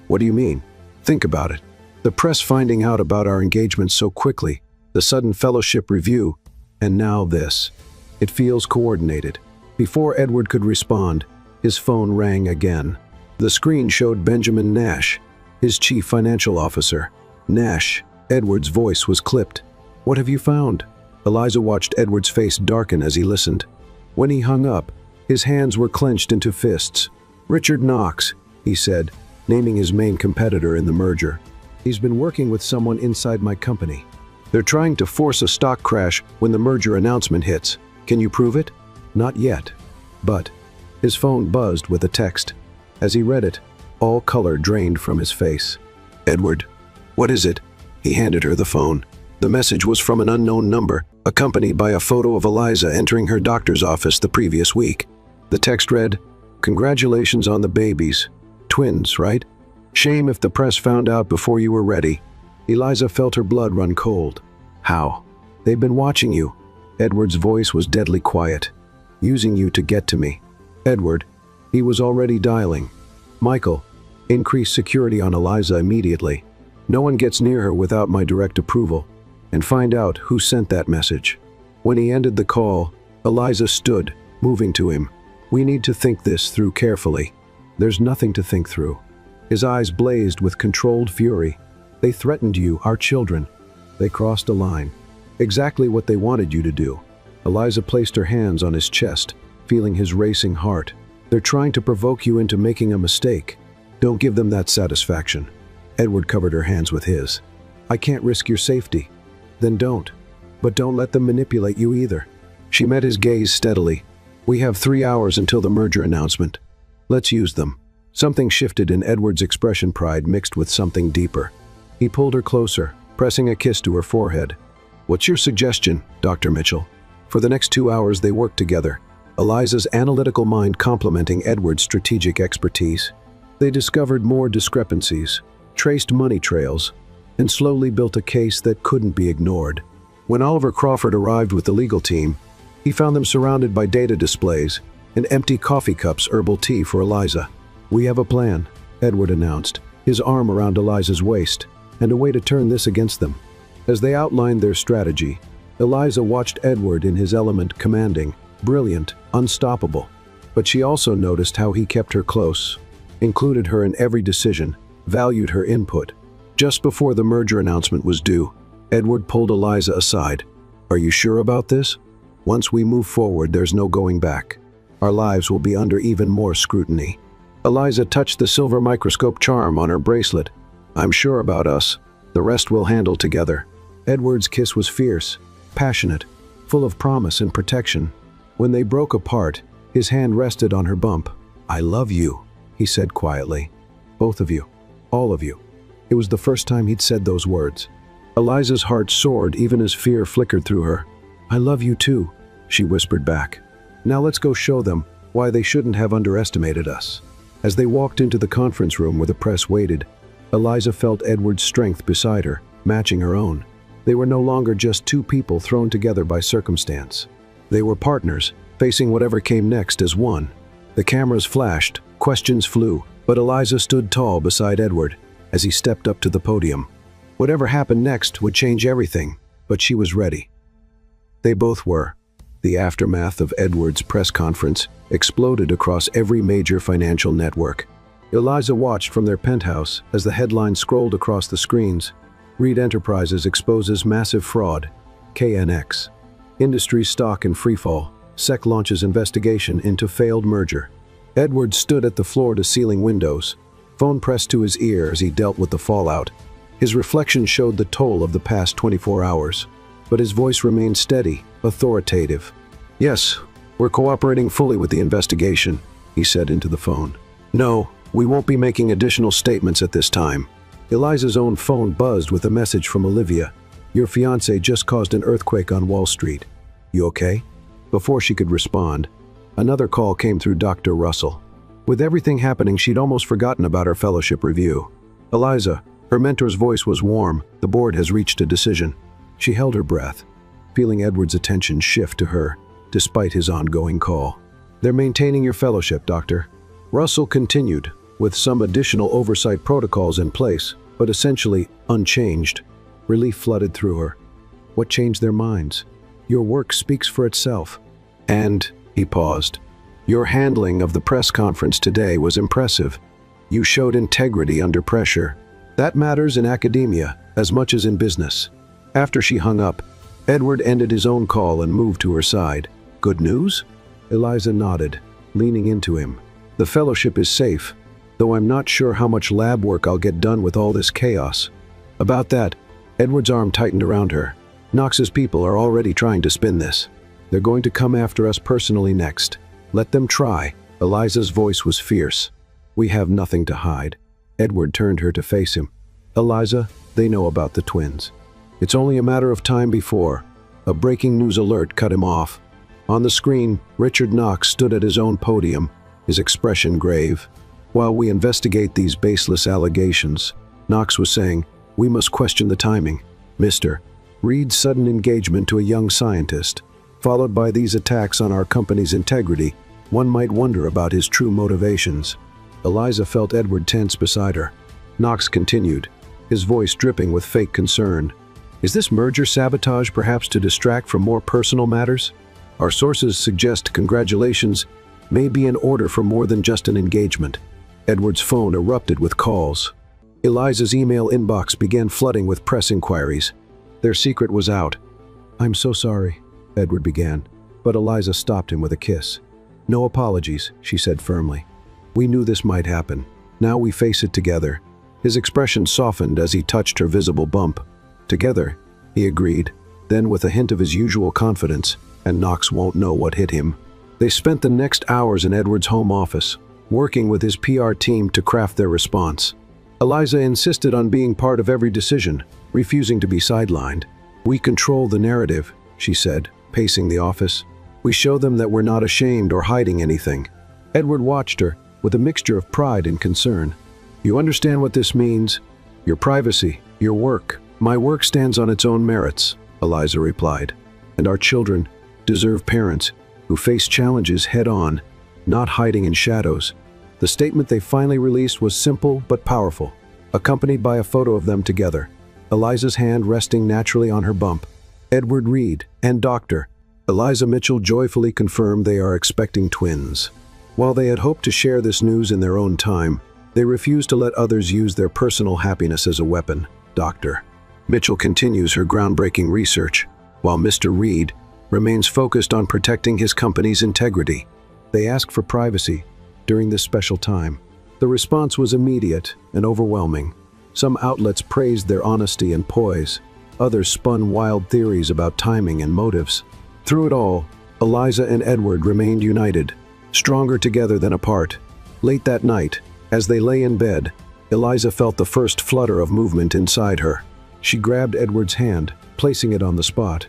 "What do you mean? Think about it. The press finding out about our engagement so quickly, the sudden fellowship review, and now this. It feels coordinated." Before Edward could respond, his phone rang again. The screen showed Benjamin Nash, his chief financial officer. "Nash," Edward's voice was clipped. "What have you found?" Eliza watched Edward's face darken as he listened. When he hung up, his hands were clenched into fists. "Richard Knox," he said, naming his main competitor in the merger. "He's been working with someone inside my company. They're trying to force a stock crash when the merger announcement hits. Can you prove it?" "Not yet. But..." His phone buzzed with a text. As he read it, all color drained from his face. "Edward, what is it?" He handed her the phone. The message was from an unknown number, accompanied by a photo of Eliza entering her doctor's office the previous week. The text read, "Congratulations on the babies. Twins, right? Shame if the press found out before you were ready." Eliza felt her blood run cold. "How?" "They've been watching you." Edward's voice was deadly quiet. "Using you to get to me." "Edward," he was already dialing. "Michael, increase security on Eliza immediately. No one gets near her without my direct approval. And find out who sent that message." When he ended the call, Eliza stood, moving to him. "We need to think this through carefully." "There's nothing to think through." His eyes blazed with controlled fury. "They threatened you, our children. They crossed a line. Exactly what they wanted you to do." Eliza placed her hands on his chest, feeling his racing heart. "They're trying to provoke you into making a mistake. Don't give them that satisfaction." Edward covered her hands with his. "I can't risk your safety." "Then don't. But don't let them manipulate you either." She met his gaze steadily. "We have 3 hours until the merger announcement. Let's use them." Something shifted in Edward's expression, pride mixed with something deeper. He pulled her closer, pressing a kiss to her forehead. "What's your suggestion, Dr. Mitchell?" For the next 2 hours they worked together, Eliza's analytical mind complementing Edward's strategic expertise. They discovered more discrepancies, traced money trails, and slowly built a case that couldn't be ignored. When Oliver Crawford arrived with the legal team, he found them surrounded by data displays and empty coffee cups, herbal tea for Eliza. "We have a plan," Edward announced, his arm around Eliza's waist, and a way to turn this against them. As they outlined their strategy, Eliza watched Edward in his element, commanding, brilliant, unstoppable. But she also noticed how he kept her close, included her in every decision, valued her input. Just before the merger announcement was due, Edward pulled Eliza aside. "Are you sure about this? Once we move forward, there's no going back. Our lives will be under even more scrutiny." Eliza touched the silver microscope charm on her bracelet. "I'm sure about us. The rest we'll handle together." Edward's kiss was fierce, passionate, full of promise and protection. When they broke apart, his hand rested on her bump. "I love you," he said quietly. "Both of you. All of you." It was the first time he'd said those words. Eliza's heart soared even as fear flickered through her. "I love you too," she whispered back. "Now let's go show them why they shouldn't have underestimated us." As they walked into the conference room where the press waited, Eliza felt Edward's strength beside her, matching her own. They were no longer just two people thrown together by circumstance. They were partners, facing whatever came next as one. The cameras flashed, questions flew, but Eliza stood tall beside Edward as he stepped up to the podium. Whatever happened next would change everything, but she was ready. They both were. The aftermath of Edward's press conference exploded across every major financial network. Eliza watched from their penthouse as the headline scrolled across the screens. Reed Enterprises exposes massive fraud. KNX. Industry stock in freefall. SEC launches investigation into failed merger. Edward stood at the floor-to-ceiling windows, phone pressed to his ear as he dealt with the fallout. His reflection showed the toll of the past 24 hours, but his voice remained steady, authoritative. "Yes, we're cooperating fully with the investigation," he said into the phone. "No, we won't be making additional statements at this time." Eliza's own phone buzzed with a message from Olivia. "Your fiancé just caused an earthquake on Wall Street. You okay?" Before she could respond, another call came through Dr. Russell. With everything happening, she'd almost forgotten about her fellowship review. "Eliza," her mentor's voice was warm, "the board has reached a decision." She held her breath, feeling Edward's attention shift to her, despite his ongoing call. "They're maintaining your fellowship, Doctor." Russell continued, with some additional oversight protocols in place, but essentially unchanged. Relief flooded through her. What changed their minds? "Your work speaks for itself." "And," he paused, "your handling of the press conference today was impressive. You showed integrity under pressure. That matters in academia as much as in business." After she hung up, Edward ended his own call and moved to her side. "Good news?" Eliza nodded, leaning into him. "The fellowship is safe, though I'm not sure how much lab work I'll get done with all this chaos." About that, Edward's arm tightened around her. "Knox's people are already trying to spin this. They're going to come after us personally next. Let them try." Eliza's voice was fierce. "We have nothing to hide." Edward turned her to face him. "Eliza, they know about the twins. It's only a matter of time before." A breaking news alert cut him off. On the screen, Richard Knox stood at his own podium, his expression grave. "While we investigate these baseless allegations," Knox was saying, "we must question the timing. Mr. Reed's sudden engagement to a young scientist, followed by these attacks on our company's integrity, one might wonder about his true motivations." Eliza felt Edward tense beside her. Knox continued, his voice dripping with fake concern. "Is this merger sabotage perhaps to distract from more personal matters? Our sources suggest congratulations may be in order for more than just an engagement." Edward's phone erupted with calls. Eliza's email inbox began flooding with press inquiries. Their secret was out. "I'm so sorry," Edward began, but Eliza stopped him with a kiss. "No apologies," she said firmly. "We knew this might happen. Now we face it together." His expression softened as he touched her visible bump. "Together," he agreed, then with a hint of his usual confidence, "and Knox won't know what hit him." They spent the next hours in Edward's home office, working with his PR team to craft their response. Eliza insisted on being part of every decision, refusing to be sidelined. "We control the narrative," she said, pacing the office. "We show them that we're not ashamed or hiding anything." Edward watched her with a mixture of pride and concern. "You understand what this means? Your privacy, your work." "My work stands on its own merits," Eliza replied. "And our children deserve parents who face challenges head-on, not hiding in shadows." The statement they finally released was simple but powerful, accompanied by a photo of them together, Eliza's hand resting naturally on her bump. Edward Reed and Dr. Eliza Mitchell joyfully confirmed they are expecting twins. While they had hoped to share this news in their own time, they refused to let others use their personal happiness as a weapon. Dr. Mitchell continues her groundbreaking research, while Mr. Reed remains focused on protecting his company's integrity. They asked for privacy during this special time. The response was immediate and overwhelming. Some outlets praised their honesty and poise. Others spun wild theories about timing and motives. Through it all, Eliza and Edward remained united, stronger together than apart. Late that night, as they lay in bed, Eliza felt the first flutter of movement inside her. She grabbed Edward's hand, placing it on the spot.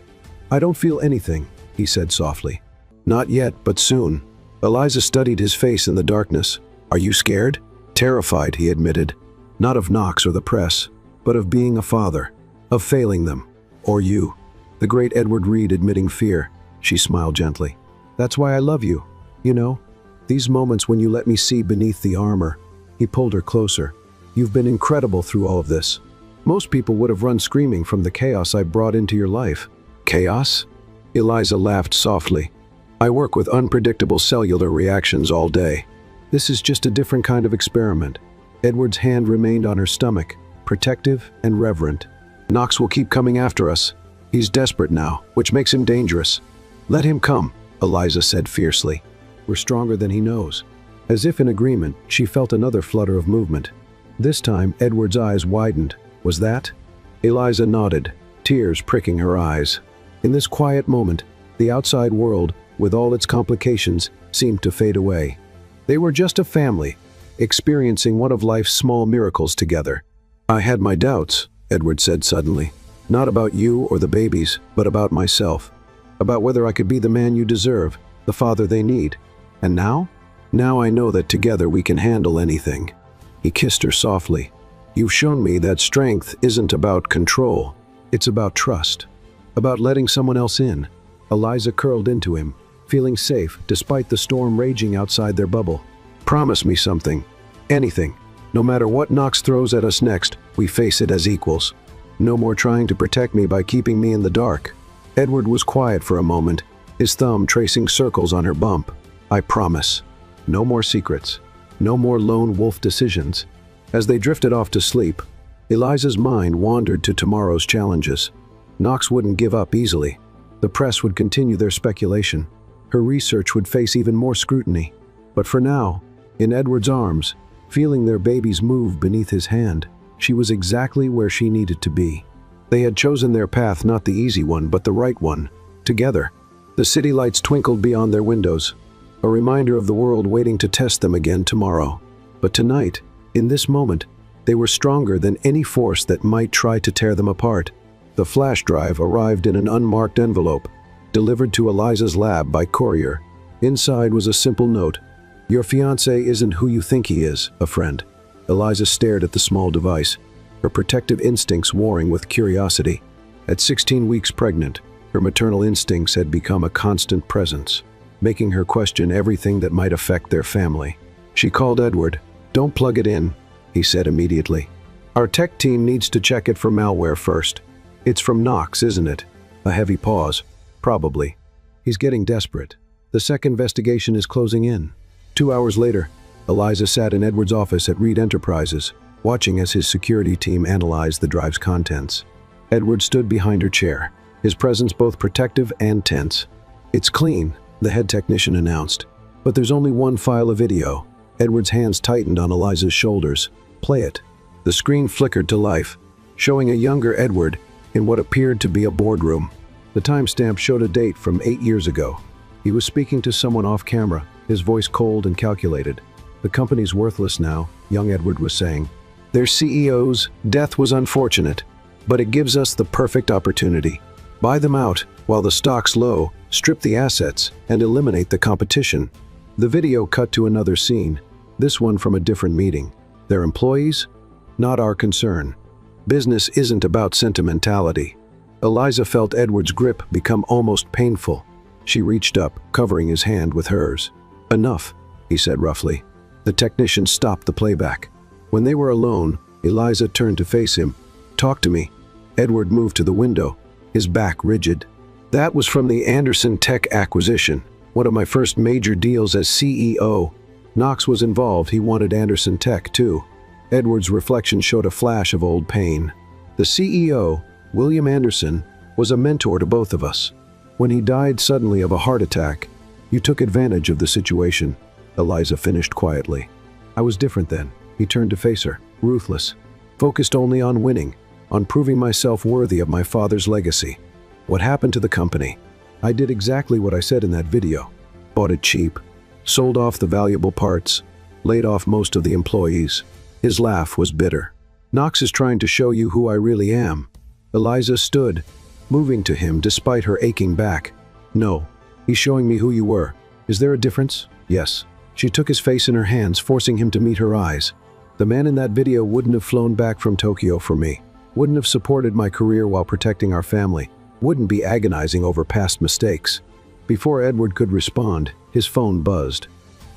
"I don't feel anything," he said softly. "Not yet, but soon." Eliza studied his face in the darkness. "Are you scared?" "Terrified," he admitted. "Not of Knox or the press, but of being a father, of failing them, or you." The great Edward Reed admitting fear. She smiled gently. "That's why I love you. You know, these moments when you let me see beneath the armor." He pulled her closer. "You've been incredible through all of this. Most people would have run screaming from the chaos I brought into your life." "Chaos?" Eliza laughed softly. "I work with unpredictable cellular reactions all day. This is just a different kind of experiment." Edward's hand remained on her stomach, protective and reverent. "Knox will keep coming after us. He's desperate now, which makes him dangerous." "Let him come," Eliza said fiercely. "We're stronger than he knows." As if in agreement, she felt another flutter of movement. This time, Edward's eyes widened. "Was that?" Eliza nodded, tears pricking her eyes. In this quiet moment, the outside world, with all its complications, seemed to fade away. They were just a family, experiencing one of life's small miracles together. "I had my doubts," Edward said suddenly. "Not about you or the babies, but about myself. About whether I could be the man you deserve, the father they need. And now? Now I know that together we can handle anything." He kissed her softly. "You've shown me that strength isn't about control. It's about trust. About letting someone else in." Eliza curled into him, feeling safe despite the storm raging outside their bubble. "Promise me something. Anything. No matter what Knox throws at us next, we face it as equals. No more trying to protect me by keeping me in the dark." Edward was quiet for a moment, his thumb tracing circles on her bump. "I promise. No more secrets. No more lone wolf decisions." As they drifted off to sleep, Eliza's mind wandered to tomorrow's challenges. Knox wouldn't give up easily. The press would continue their speculation. Her research would face even more scrutiny. But for now, in Edward's arms, feeling their babies move beneath his hand, she was exactly where she needed to be. They had chosen their path, not the easy one, but the right one, together. The city lights twinkled beyond their windows, a reminder of the world waiting to test them again tomorrow. But tonight, in this moment, they were stronger than any force that might try to tear them apart. The flash drive arrived in an unmarked envelope, delivered to Eliza's lab by courier. Inside was a simple note. "Your fiancé isn't who you think he is, a friend." Eliza stared at the small device, her protective instincts warring with curiosity. At 16 weeks pregnant, her maternal instincts had become a constant presence, making her question everything that might affect their family. She called Edward. "Don't plug it in," he said immediately. "Our tech team needs to check it for malware first. It's from Knox, isn't it?" A heavy pause. "Probably. He's getting desperate. The second investigation is closing in." 2 hours later, Eliza sat in Edward's office at Reed Enterprises, watching as his security team analyzed the drive's contents. Edward stood behind her chair, his presence both protective and tense. "It's clean," the head technician announced. "But there's only one file of video." Edward's hands tightened on Eliza's shoulders. "Play it." The screen flickered to life, showing a younger Edward in what appeared to be a boardroom. The timestamp showed a date from 8 years ago. He was speaking to someone off camera, his voice cold and calculated. "The company's worthless now," young Edward was saying. "Their CEO's death was unfortunate, but it gives us the perfect opportunity. Buy them out while the stock's low, strip the assets, and eliminate the competition." The video cut to another scene, this one from a different meeting. "Their employees? Not our concern. Business isn't about sentimentality." Eliza felt Edward's grip become almost painful. She reached up, covering his hand with hers. "Enough," he said roughly. The technician stopped the playback. When they were alone, Eliza turned to face him. "Talk to me." Edward moved to the window, his back rigid. "That was from the Anderson Tech acquisition, one of my first major deals as CEO. Knox was involved. He wanted Anderson Tech, too." Edward's reflection showed a flash of old pain. "The CEO, William Anderson, was a mentor to both of us. When he died suddenly of a heart attack, you took advantage of the situation," Eliza finished quietly. "I was different then." He turned to face her, ruthless, focused only on winning, on proving myself worthy of my father's legacy. "What happened to the company?" I did exactly what I said in that video. Bought it cheap, sold off the valuable parts, laid off most of the employees. His laugh was bitter. Knox is trying to show you who I really am. Eliza stood, moving to him despite her aching back. No, he's showing me who you were. Is there a difference? Yes. She took his face in her hands, forcing him to meet her eyes. The man in that video wouldn't have flown back from Tokyo for me, wouldn't have supported my career while protecting our family, wouldn't be agonizing over past mistakes. Before Edward could respond, his phone buzzed.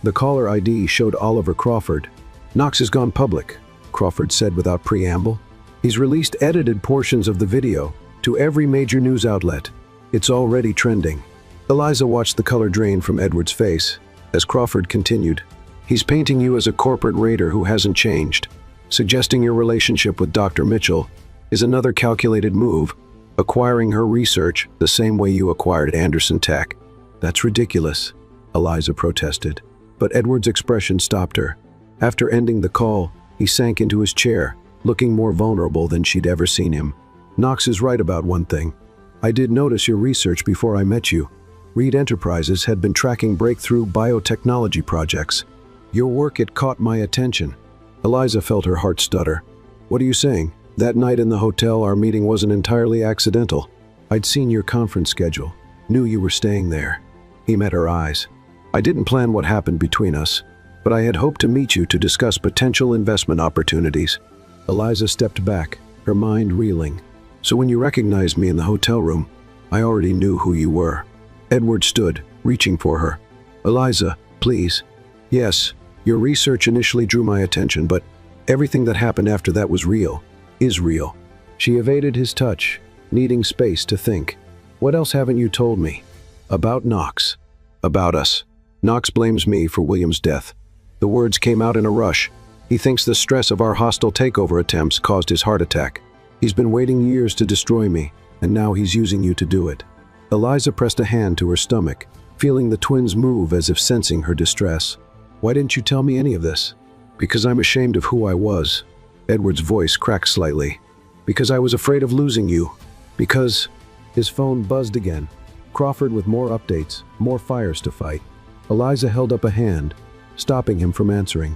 The caller ID showed Oliver Crawford. Knox has gone public, Crawford said without preamble. He's released edited portions of the video to every major news outlet. It's already trending. Eliza watched the color drain from Edward's face as Crawford continued. He's painting you as a corporate raider who hasn't changed, suggesting your relationship with Dr. Mitchell is another calculated move, acquiring her research the same way you acquired Anderson Tech. That's ridiculous, Eliza protested, but Edward's expression stopped her. After ending the call, he sank into his chair, looking more vulnerable than she'd ever seen him. Knox is right about one thing. I did notice your research before I met you. Reed Enterprises had been tracking breakthrough biotechnology projects. Your work had caught my attention. Eliza felt her heart stutter. What are you saying? That night in the hotel, our meeting wasn't entirely accidental. I'd seen your conference schedule, knew you were staying there. He met her eyes. I didn't plan what happened between us, but I had hoped to meet you to discuss potential investment opportunities. Eliza stepped back, her mind reeling. So when you recognized me in the hotel room, I already knew who you were. Edward stood, reaching for her. Eliza, please. Yes, your research initially drew my attention, but everything that happened after that was real, is real. She evaded his touch, needing space to think. What else haven't you told me? About Knox. About us. Knox blames me for William's death. The words came out in a rush. He thinks the stress of our hostile takeover attempts caused his heart attack. He's been waiting years to destroy me, and now he's using you to do it. Eliza pressed a hand to her stomach, feeling the twins move as if sensing her distress. Why didn't you tell me any of this? Because I'm ashamed of who I was. Edward's voice cracked slightly. Because I was afraid of losing you. Because... His phone buzzed again. Crawford with more updates, more fires to fight. Eliza held up a hand, stopping him from answering.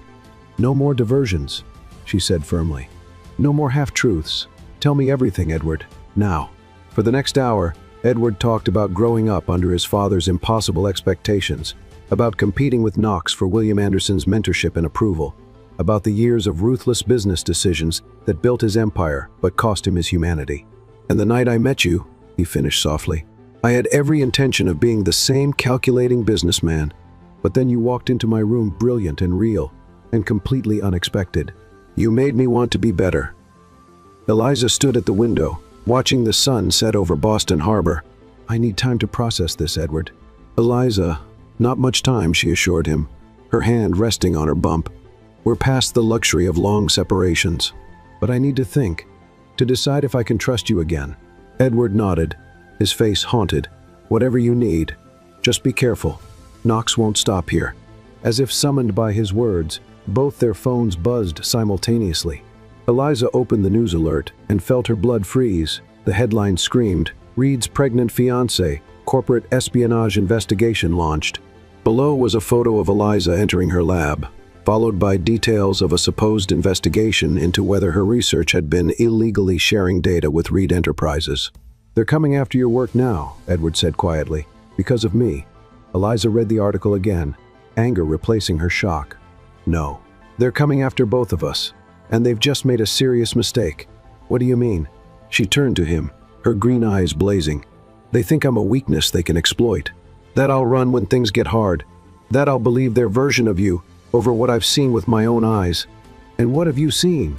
No more diversions, she said firmly. No more half-truths. Tell me everything, Edward, now. For the next hour, Edward talked about growing up under his father's impossible expectations, about competing with Knox for William Anderson's mentorship and approval, about the years of ruthless business decisions that built his empire but cost him his humanity. And the night I met you, he finished softly, I had every intention of being the same calculating businessman, but then you walked into my room brilliant and real, and completely unexpected. You made me want to be better. Eliza stood at the window, watching the sun set over Boston Harbor. I need time to process this, Edward. Eliza, not much time, she assured him, her hand resting on her bump. We're past the luxury of long separations. But I need to think, to decide if I can trust you again. Edward nodded, his face haunted. Whatever you need, just be careful. Knox won't stop here. As if summoned by his words, both their phones buzzed simultaneously. Eliza opened the news alert and felt her blood freeze. The headline screamed, Reed's pregnant fiancé, corporate espionage investigation launched. Below was a photo of Eliza entering her lab, followed by details of a supposed investigation into whether her research had been illegally sharing data with Reed Enterprises. They're coming after your work now, Edward said quietly, because of me. Eliza read the article again, anger replacing her shock. No, they're coming after both of us, and they've just made a serious mistake. What do you mean? She turned to him, her green eyes blazing. They think I'm a weakness they can exploit. That I'll run when things get hard. That I'll believe their version of you over what I've seen with my own eyes. And what have you seen?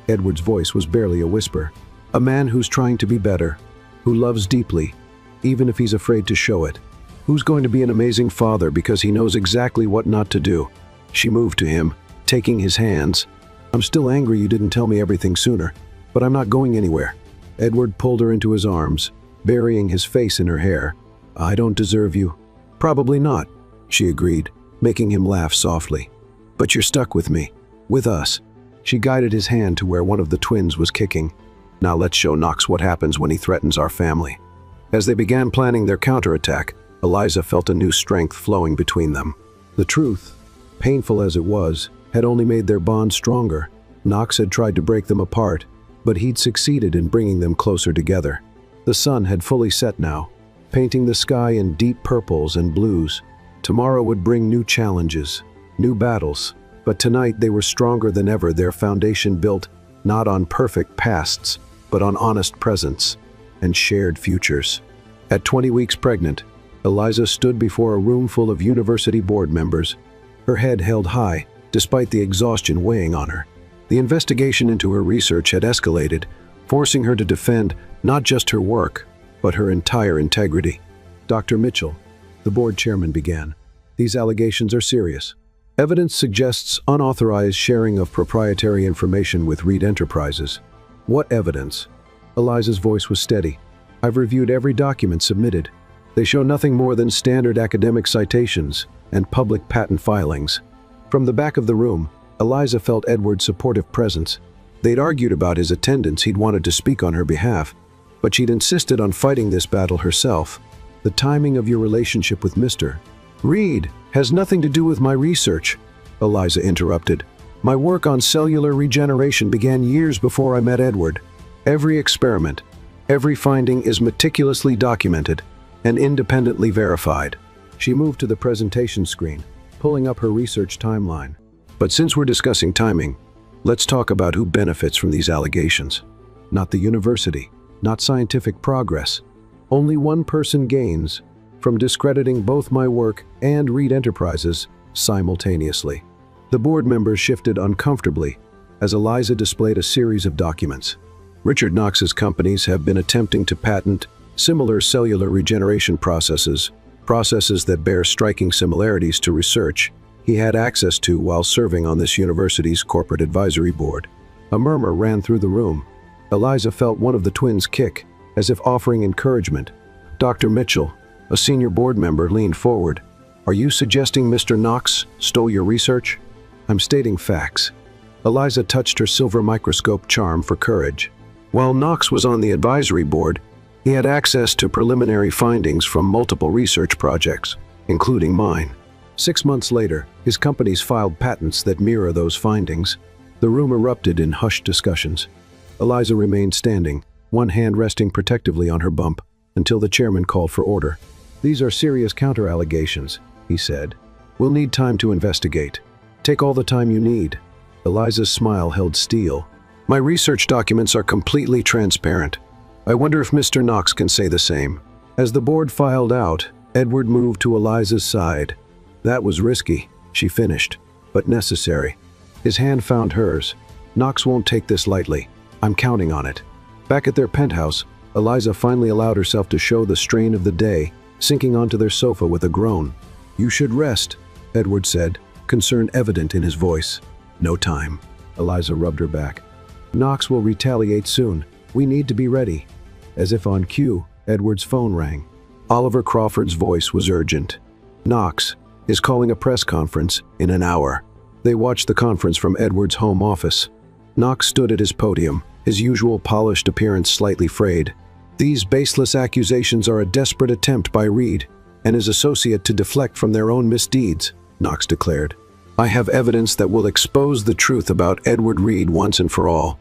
Edward's voice was barely a whisper. A man who's trying to be better, who loves deeply, even if he's afraid to show it. Who's going to be an amazing father because he knows exactly what not to do. She moved to him, taking his hands. I'm still angry you didn't tell me everything sooner, but I'm not going anywhere. Edward pulled her into his arms, burying his face in her hair. I don't deserve you. Probably not, she agreed, making him laugh softly. But you're stuck with me, with us. She guided his hand to where one of the twins was kicking. Now let's show Knox what happens when he threatens our family. As they began planning their counterattack, Eliza felt a new strength flowing between them. The truth, painful as it was, had only made their bond stronger. Knox had tried to break them apart, but he'd succeeded in bringing them closer together. The sun had fully set now, painting the sky in deep purples and blues. Tomorrow would bring new challenges, new battles, but tonight they were stronger than ever, their foundation built not on perfect pasts, but on honest presents and shared futures. At 20 weeks pregnant, Eliza stood before a room full of university board members, her head held high, despite the exhaustion weighing on her. The investigation into her research had escalated, forcing her to defend not just her work, but her entire integrity. Dr. Mitchell, the board chairman, began. These allegations are serious. Evidence suggests unauthorized sharing of proprietary information with Reed Enterprises. What evidence? Eliza's voice was steady. I've reviewed every document submitted. They show nothing more than standard academic citations and public patent filings. From the back of the room, Eliza felt Edward's supportive presence. They'd argued about his attendance, he'd wanted to speak on her behalf, but she'd insisted on fighting this battle herself. The timing of your relationship with Mr. Reed has nothing to do with my research, Eliza interrupted. My work on cellular regeneration began years before I met Edward. Every experiment, every finding is meticulously documented and independently verified. She moved to the presentation screen, pulling up her research timeline. But since we're discussing timing, let's talk about who benefits from these allegations. Not the university, not scientific progress. Only one person gains from discrediting both my work and Reed Enterprises simultaneously. The board members shifted uncomfortably as Eliza displayed a series of documents. Richard Knox's companies have been attempting to patent similar cellular regeneration processes that bear striking similarities to research he had access to while serving on this university's corporate advisory board. A murmur ran through the room. Eliza felt one of the twins kick, as if offering encouragement. Dr. Mitchell, a senior board member, leaned forward. Are you suggesting Mr. Knox stole your research? I'm stating facts. Eliza touched her silver microscope charm for courage. While Knox was on the advisory board, he had access to preliminary findings from multiple research projects, including mine. 6 months later, his companies filed patents that mirror those findings. The room erupted in hushed discussions. Eliza remained standing, one hand resting protectively on her bump, until the chairman called for order. These are serious counter-allegations, he said. We'll need time to investigate. Take all the time you need. Eliza's smile held steel. My research documents are completely transparent. I wonder if Mr. Knox can say the same. As the board filed out, Edward moved to Eliza's side. That was risky, she finished, but necessary. His hand found hers. Knox won't take this lightly. I'm counting on it. Back at their penthouse, Eliza finally allowed herself to show the strain of the day, sinking onto their sofa with a groan. You should rest, Edward said, concern evident in his voice. No time. Eliza rubbed her back. Knox will retaliate soon. We need to be ready. As if on cue, Edward's phone rang. Oliver Crawford's voice was urgent. Knox is calling a press conference in an hour. They watched the conference from Edward's home office. Knox stood at his podium, his usual polished appearance slightly frayed. These baseless accusations are a desperate attempt by Reed and his associate to deflect from their own misdeeds, Knox declared. I have evidence that will expose the truth about Edward Reed once and for all.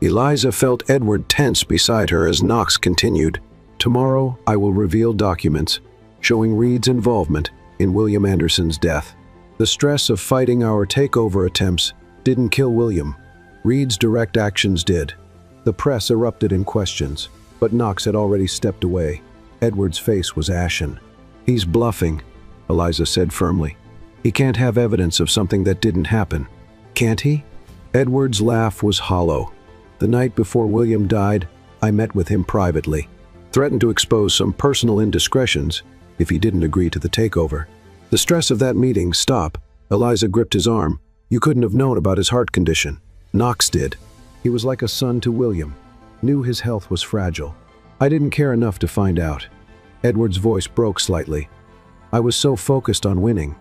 Eliza felt Edward tense beside her as Knox continued. Tomorrow, I will reveal documents showing Reed's involvement in William Anderson's death. The stress of fighting our takeover attempts didn't kill William. Reed's direct actions did. The press erupted in questions, but Knox had already stepped away. Edward's face was ashen. He's bluffing, Eliza said firmly. He can't have evidence of something that didn't happen. Can't he? Edward's laugh was hollow. The night before William died, I met with him privately, threatened to expose some personal indiscretions if he didn't agree to the takeover. The stress of that meeting stopped. Eliza gripped his arm. You couldn't have known about his heart condition. Knox did. He was like a son to William. Knew his health was fragile. I didn't care enough to find out. Edward's voice broke slightly. I was so focused on winning.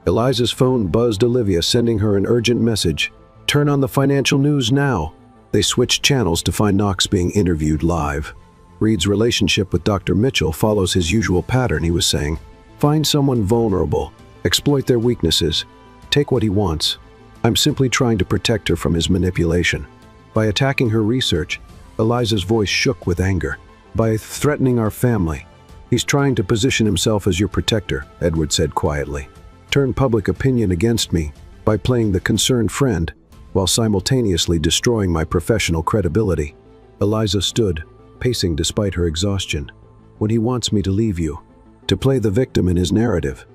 Eliza's phone buzzed Olivia, sending her an urgent message. Turn on the financial news now. They switched channels to find Knox being interviewed live. Reed's relationship with Dr. Mitchell follows his usual pattern, he was saying. Find someone vulnerable, exploit their weaknesses, take what he wants. I'm simply trying to protect her from his manipulation. By attacking her research, Eliza's voice shook with anger. By threatening our family, he's trying to position himself as your protector, Edward said quietly. Turn public opinion against me by playing the concerned friend while simultaneously destroying my professional credibility. Eliza stood, pacing despite her exhaustion. When he wants me to leave you, to play the victim in his narrative.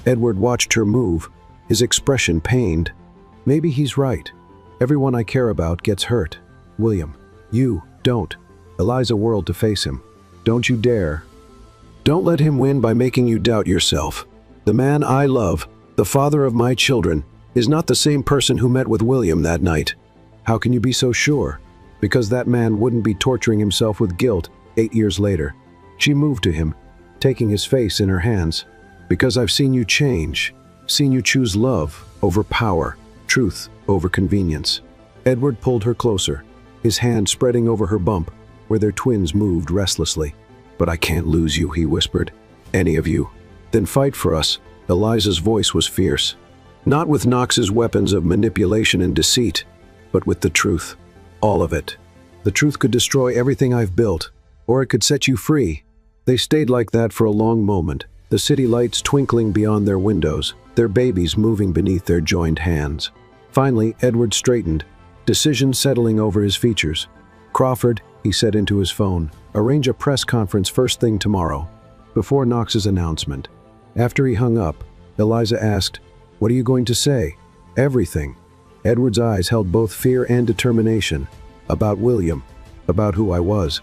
Edward watched her move, his expression pained. Maybe he's right. Everyone I care about gets hurt. William, you don't. Eliza whirled to face him. Don't you dare. Don't let him win by making you doubt yourself. The man I love, the father of my children, is not the same person who met with William that night. How can you be so sure? Because that man wouldn't be torturing himself with guilt 8 years later. She moved to him, taking his face in her hands. Because I've seen you change, seen you choose love over power, truth over convenience. Edward pulled her closer, his hand spreading over her bump, where their twins moved restlessly. But I can't lose you, he whispered. Any of you. Then fight for us. Eliza's voice was fierce. Not with Knox's weapons of manipulation and deceit, but with the truth. All of it. The truth could destroy everything I've built, or it could set you free. They stayed like that for a long moment, the city lights twinkling beyond their windows, their babies moving beneath their joined hands. Finally, Edward straightened, decision settling over his features. Crawford, he said into his phone, arrange a press conference first thing tomorrow, before Knox's announcement. After he hung up, Eliza asked, what are you going to say? Everything. Edward's eyes held both fear and determination. About William, about who I was,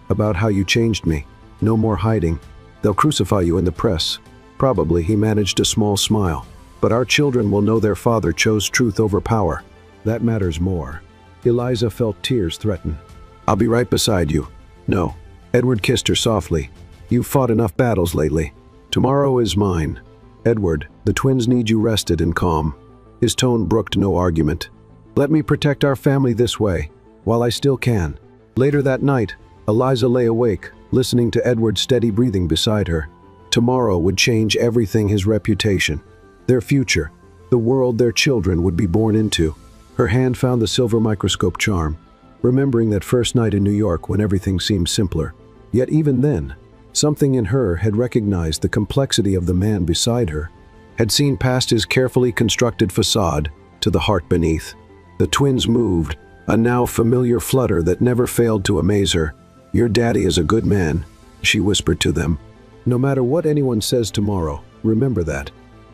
about how you changed me. No more hiding. They'll crucify you in the press. Probably, he managed a small smile. But our children will know their father chose truth over power. That matters more. Eliza felt tears threaten. I'll be right beside you. No. Edward kissed her softly. You've fought enough battles lately. Tomorrow is mine. Edward, the twins need you rested and calm. His tone brooked no argument. Let me protect our family this way, while I still can. Later that night, Eliza lay awake, listening to Edward's steady breathing beside her. Tomorrow would change everything, his reputation, their future, the world their children would be born into. Her hand found the silver microscope charm, remembering that first night in New York when everything seemed simpler. Yet even then, something in her had recognized the complexity of the man beside her, had seen past his carefully constructed facade to the heart beneath. The twins moved, a now familiar flutter that never failed to amaze her. Your daddy is a good man, she whispered to them. No matter what anyone says tomorrow, remember that.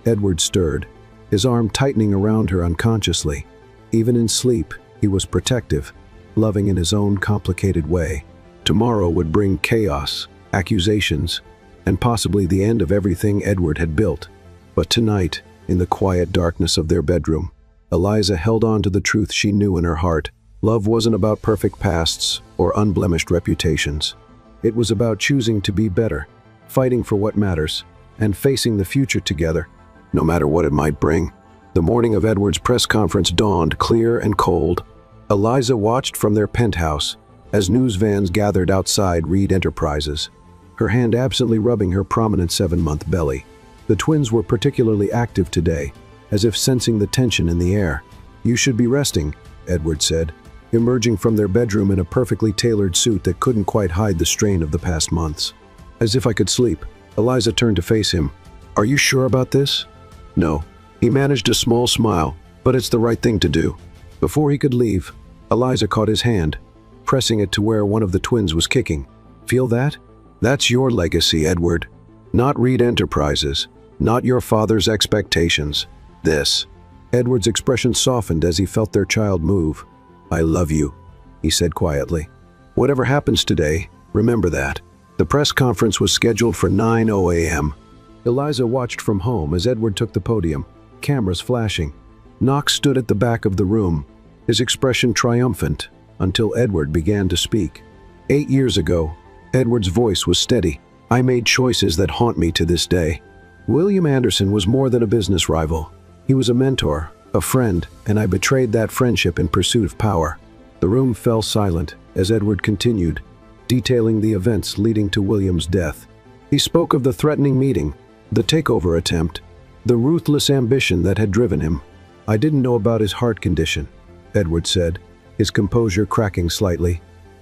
Edward stirred, his arm tightening around her unconsciously. Even in sleep, he was protective, loving in his own complicated way. Tomorrow would bring chaos, accusations, and possibly the end of everything Edward had built. But tonight, in the quiet darkness of their bedroom, Eliza held on to the truth she knew in her heart. Love wasn't about perfect pasts or unblemished reputations. It was about choosing to be better, fighting for what matters, and facing the future together, no matter what it might bring. The morning of Edward's press conference dawned clear and cold. Eliza watched from their penthouse as news vans gathered outside Reed Enterprises, her hand absently rubbing her prominent 7-month belly. The twins were particularly active today, as if sensing the tension in the air. You should be resting, Edward said, emerging from their bedroom in a perfectly tailored suit that couldn't quite hide the strain of the past months. As if I could sleep, Eliza turned to face him. Are you sure about this? No. He managed a small smile, but it's the right thing to do. Before he could leave, Eliza caught his hand, pressing it to where one of the twins was kicking. Feel that? That's your legacy, Edward. Not Reed Enterprises, not your father's expectations. This. Edward's expression softened as he felt their child move. I love you, he said quietly. Whatever happens today, remember that. The press conference was scheduled for 9:00 a.m. Eliza watched from home as Edward took the podium, cameras flashing. Knox stood at the back of the room, his expression triumphant, until Edward began to speak. 8 years ago, Edward's voice was steady. I made choices that haunt me to this day. William Anderson was more than a business rival. He was a mentor, a friend, and I betrayed that friendship in pursuit of power. The room fell silent as Edward continued. detailing the events leading to William's death. He spoke of the threatening meeting, the takeover attempt, the ruthless ambition that had driven him. "I didn't know about his heart condition," Edward said, his composure cracking slightly.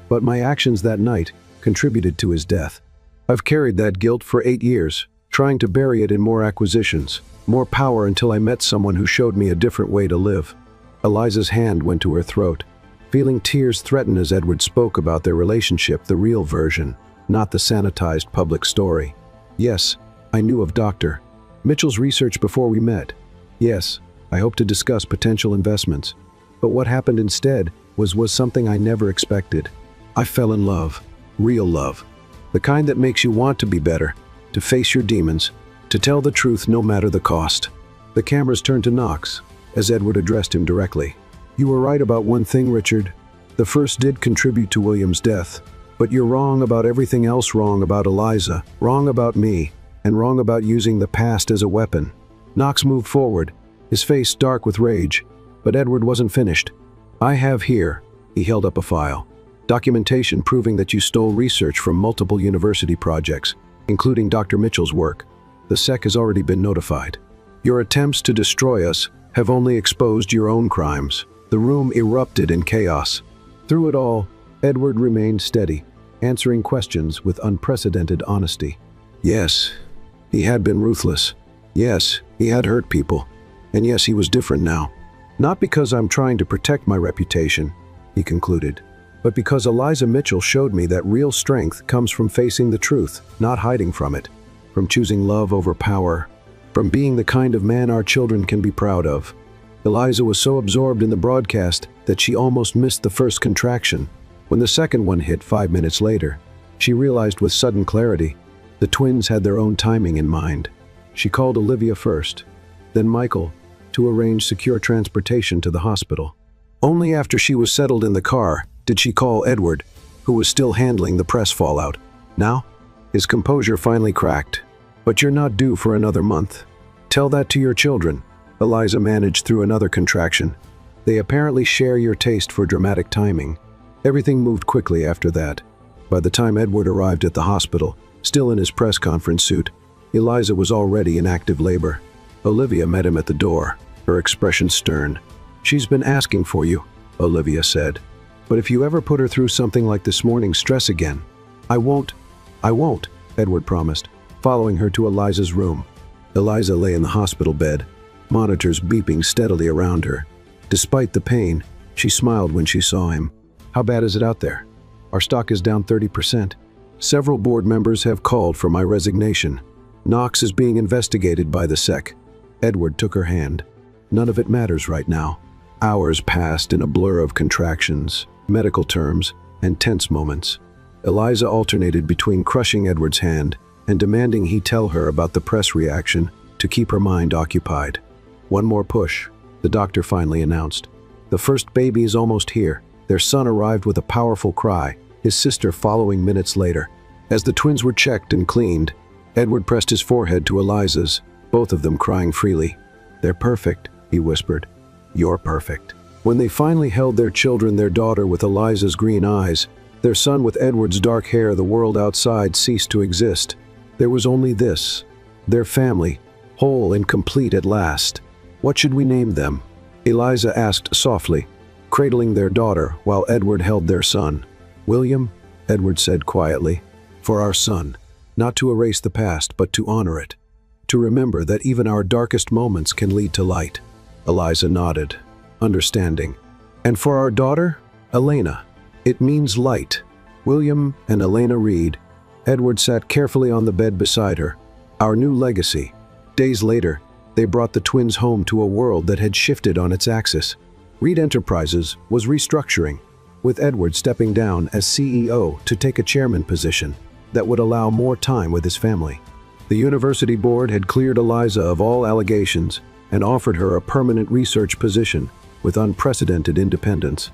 "But my actions that night contributed to his death. I've carried that guilt for 8 years, trying to bury it in more acquisitions, more power until I met someone who showed me a different way to live." Eliza's hand went to her throat, feeling tears threaten as Edward spoke about their relationship, the real version, not the sanitized public story. "Yes, I knew of Dr. Mitchell's research before we met. Yes, I hope to discuss potential investments. But what happened instead was something I never expected. I fell in love, real love, the kind that makes you want to be better, to face your demons, to tell the truth no matter the cost." The cameras turned to Knox as Edward addressed him directly. "You were right about one thing, Richard. The first did contribute to William's death. But you're wrong about everything else, wrong about Eliza, wrong about me, and wrong about using the past as a weapon." Knox moved forward, his face dark with rage, but Edward wasn't finished. "I have here," he held up a file, "documentation proving that you stole research from multiple university projects, including Dr. Mitchell's work. The SEC has already been notified. Your attempts to destroy us have only exposed your own crimes." The room erupted in chaos. Through it all, Edward remained steady, answering questions with unprecedented honesty. Yes, he had been ruthless. Yes, he had hurt people. And yes, he was different now. "Not because I'm trying to protect my reputation," he concluded, "but because Eliza Mitchell showed me that real strength comes from facing the truth, not hiding from it, from choosing love over power, from being the kind of man our children can be proud of." Eliza was so absorbed in the broadcast that she almost missed the first contraction. When the second one hit 5 minutes later, she realized with sudden clarity the twins had their own timing in mind. She called Olivia first, then Michael, to arrange secure transportation to the hospital. Only after she was settled in the car did she call Edward, who was still handling the press fallout. Now, his composure finally cracked. "But you're not due for another month. Tell that to your children." Eliza managed through another contraction. "They apparently share your taste for dramatic timing." Everything moved quickly after that. By the time Edward arrived at the hospital, still in his press conference suit, Eliza was already in active labor. Olivia met him at the door, her expression stern. "She's been asking for you," Olivia said. "But if you ever put her through something like this morning's stress again—" I won't, Edward promised, following her to Eliza's room. Eliza lay in the hospital bed, monitors beeping steadily around her. Despite the pain, she smiled when she saw him. "How bad is it out there?" "Our stock is down 30%. Several board members have called for my resignation. Knox is being investigated by the SEC." Edward took her hand. "None of it matters right now." Hours passed in a blur of contractions, medical terms, and tense moments. Eliza alternated between crushing Edward's hand and demanding he tell her about the press reaction to keep her mind occupied. "One more push," the doctor finally announced. "The first baby is almost here." Their son arrived with a powerful cry, his sister following minutes later. As the twins were checked and cleaned, Edward pressed his forehead to Eliza's, both of them crying freely. "They're perfect," he whispered. "You're perfect." When they finally held their children, their daughter with Eliza's green eyes, their son with Edward's dark hair, the world outside ceased to exist. There was only this, their family, whole and complete at last. "What should we name them?" Eliza asked softly, cradling their daughter while Edward held their son. "William," Edward said quietly, "for our son, not to erase the past but to honor it, to remember that even our darkest moments can lead to light." Eliza nodded, understanding. "And for our daughter, Elena, it means light." William and Elena Reed. Edward sat carefully on the bed beside her. "Our new legacy." Days later, they brought the twins home to a world that had shifted on its axis. Reed Enterprises was restructuring, with Edward stepping down as CEO to take a chairman position that would allow more time with his family. The university board had cleared Eliza of all allegations and offered her a permanent research position with unprecedented independence.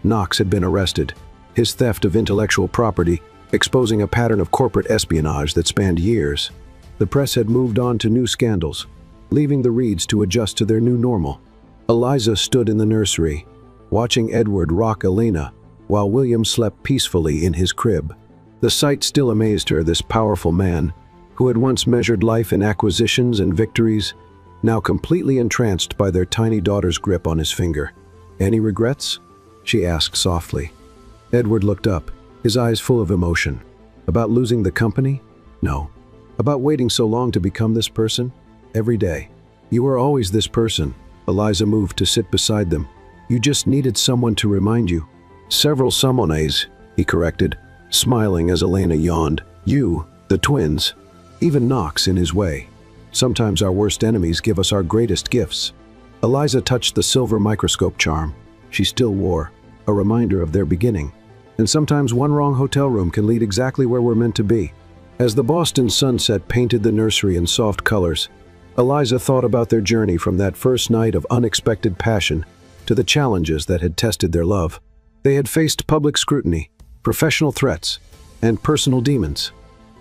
Knox had been arrested, his theft of intellectual property exposing a pattern of corporate espionage that spanned years. The press had moved on to new scandals, leaving the Reeds to adjust to their new normal. Eliza stood in the nursery, watching Edward rock Elena while William slept peacefully in his crib. The sight still amazed her, this powerful man, who had once measured life in acquisitions and victories, now completely entranced by their tiny daughter's grip on his finger. "Any regrets?" she asked softly. Edward looked up, his eyes full of emotion. "About losing the company? No. About waiting so long to become this person? Every day. You were always this person." Eliza moved to sit beside them. "You just needed someone to remind you." "Several someones," he corrected, smiling as Elena yawned. "You, the twins." Even Knox in his way. Sometimes our worst enemies give us our greatest gifts. Eliza touched the silver microscope charm she still wore, a reminder of their beginning. And sometimes one wrong hotel room can lead exactly where we're meant to be. As the Boston sunset painted the nursery in soft colors, Eliza thought about their journey from that first night of unexpected passion to the challenges that had tested their love. They had faced public scrutiny, professional threats, and personal demons.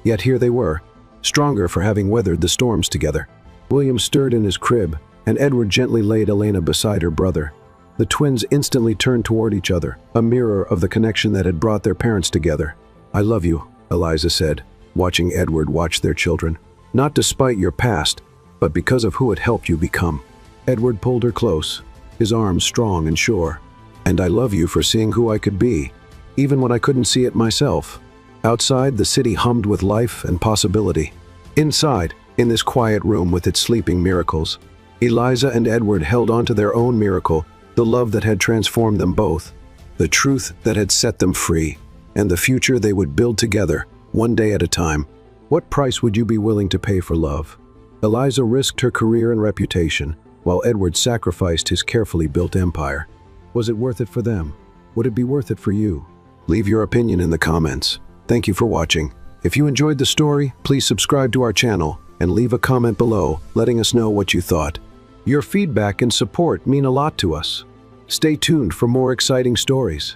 Yet here they were, stronger for having weathered the storms together. William stirred in his crib, and Edward gently laid Elena beside her brother. The twins instantly turned toward each other, a mirror of the connection that had brought their parents together. "I love you," Eliza said, watching Edward watch their children. "Not despite your past, but because of who it helped you become." Edward pulled her close, his arms strong and sure. "And I love you for seeing who I could be, even when I couldn't see it myself." Outside, the city hummed with life and possibility. Inside, in this quiet room with its sleeping miracles, Eliza and Edward held on to their own miracle, the love that had transformed them both, the truth that had set them free, and the future they would build together, one day at a time. What price would you be willing to pay for love? Eliza risked her career and reputation, while Edward sacrificed his carefully built empire. Was it worth it for them? Would it be worth it for you? Leave your opinion in the comments. Thank you for watching. If you enjoyed the story, please subscribe to our channel and leave a comment below, letting us know what you thought. Your feedback and support mean a lot to us. Stay tuned for more exciting stories.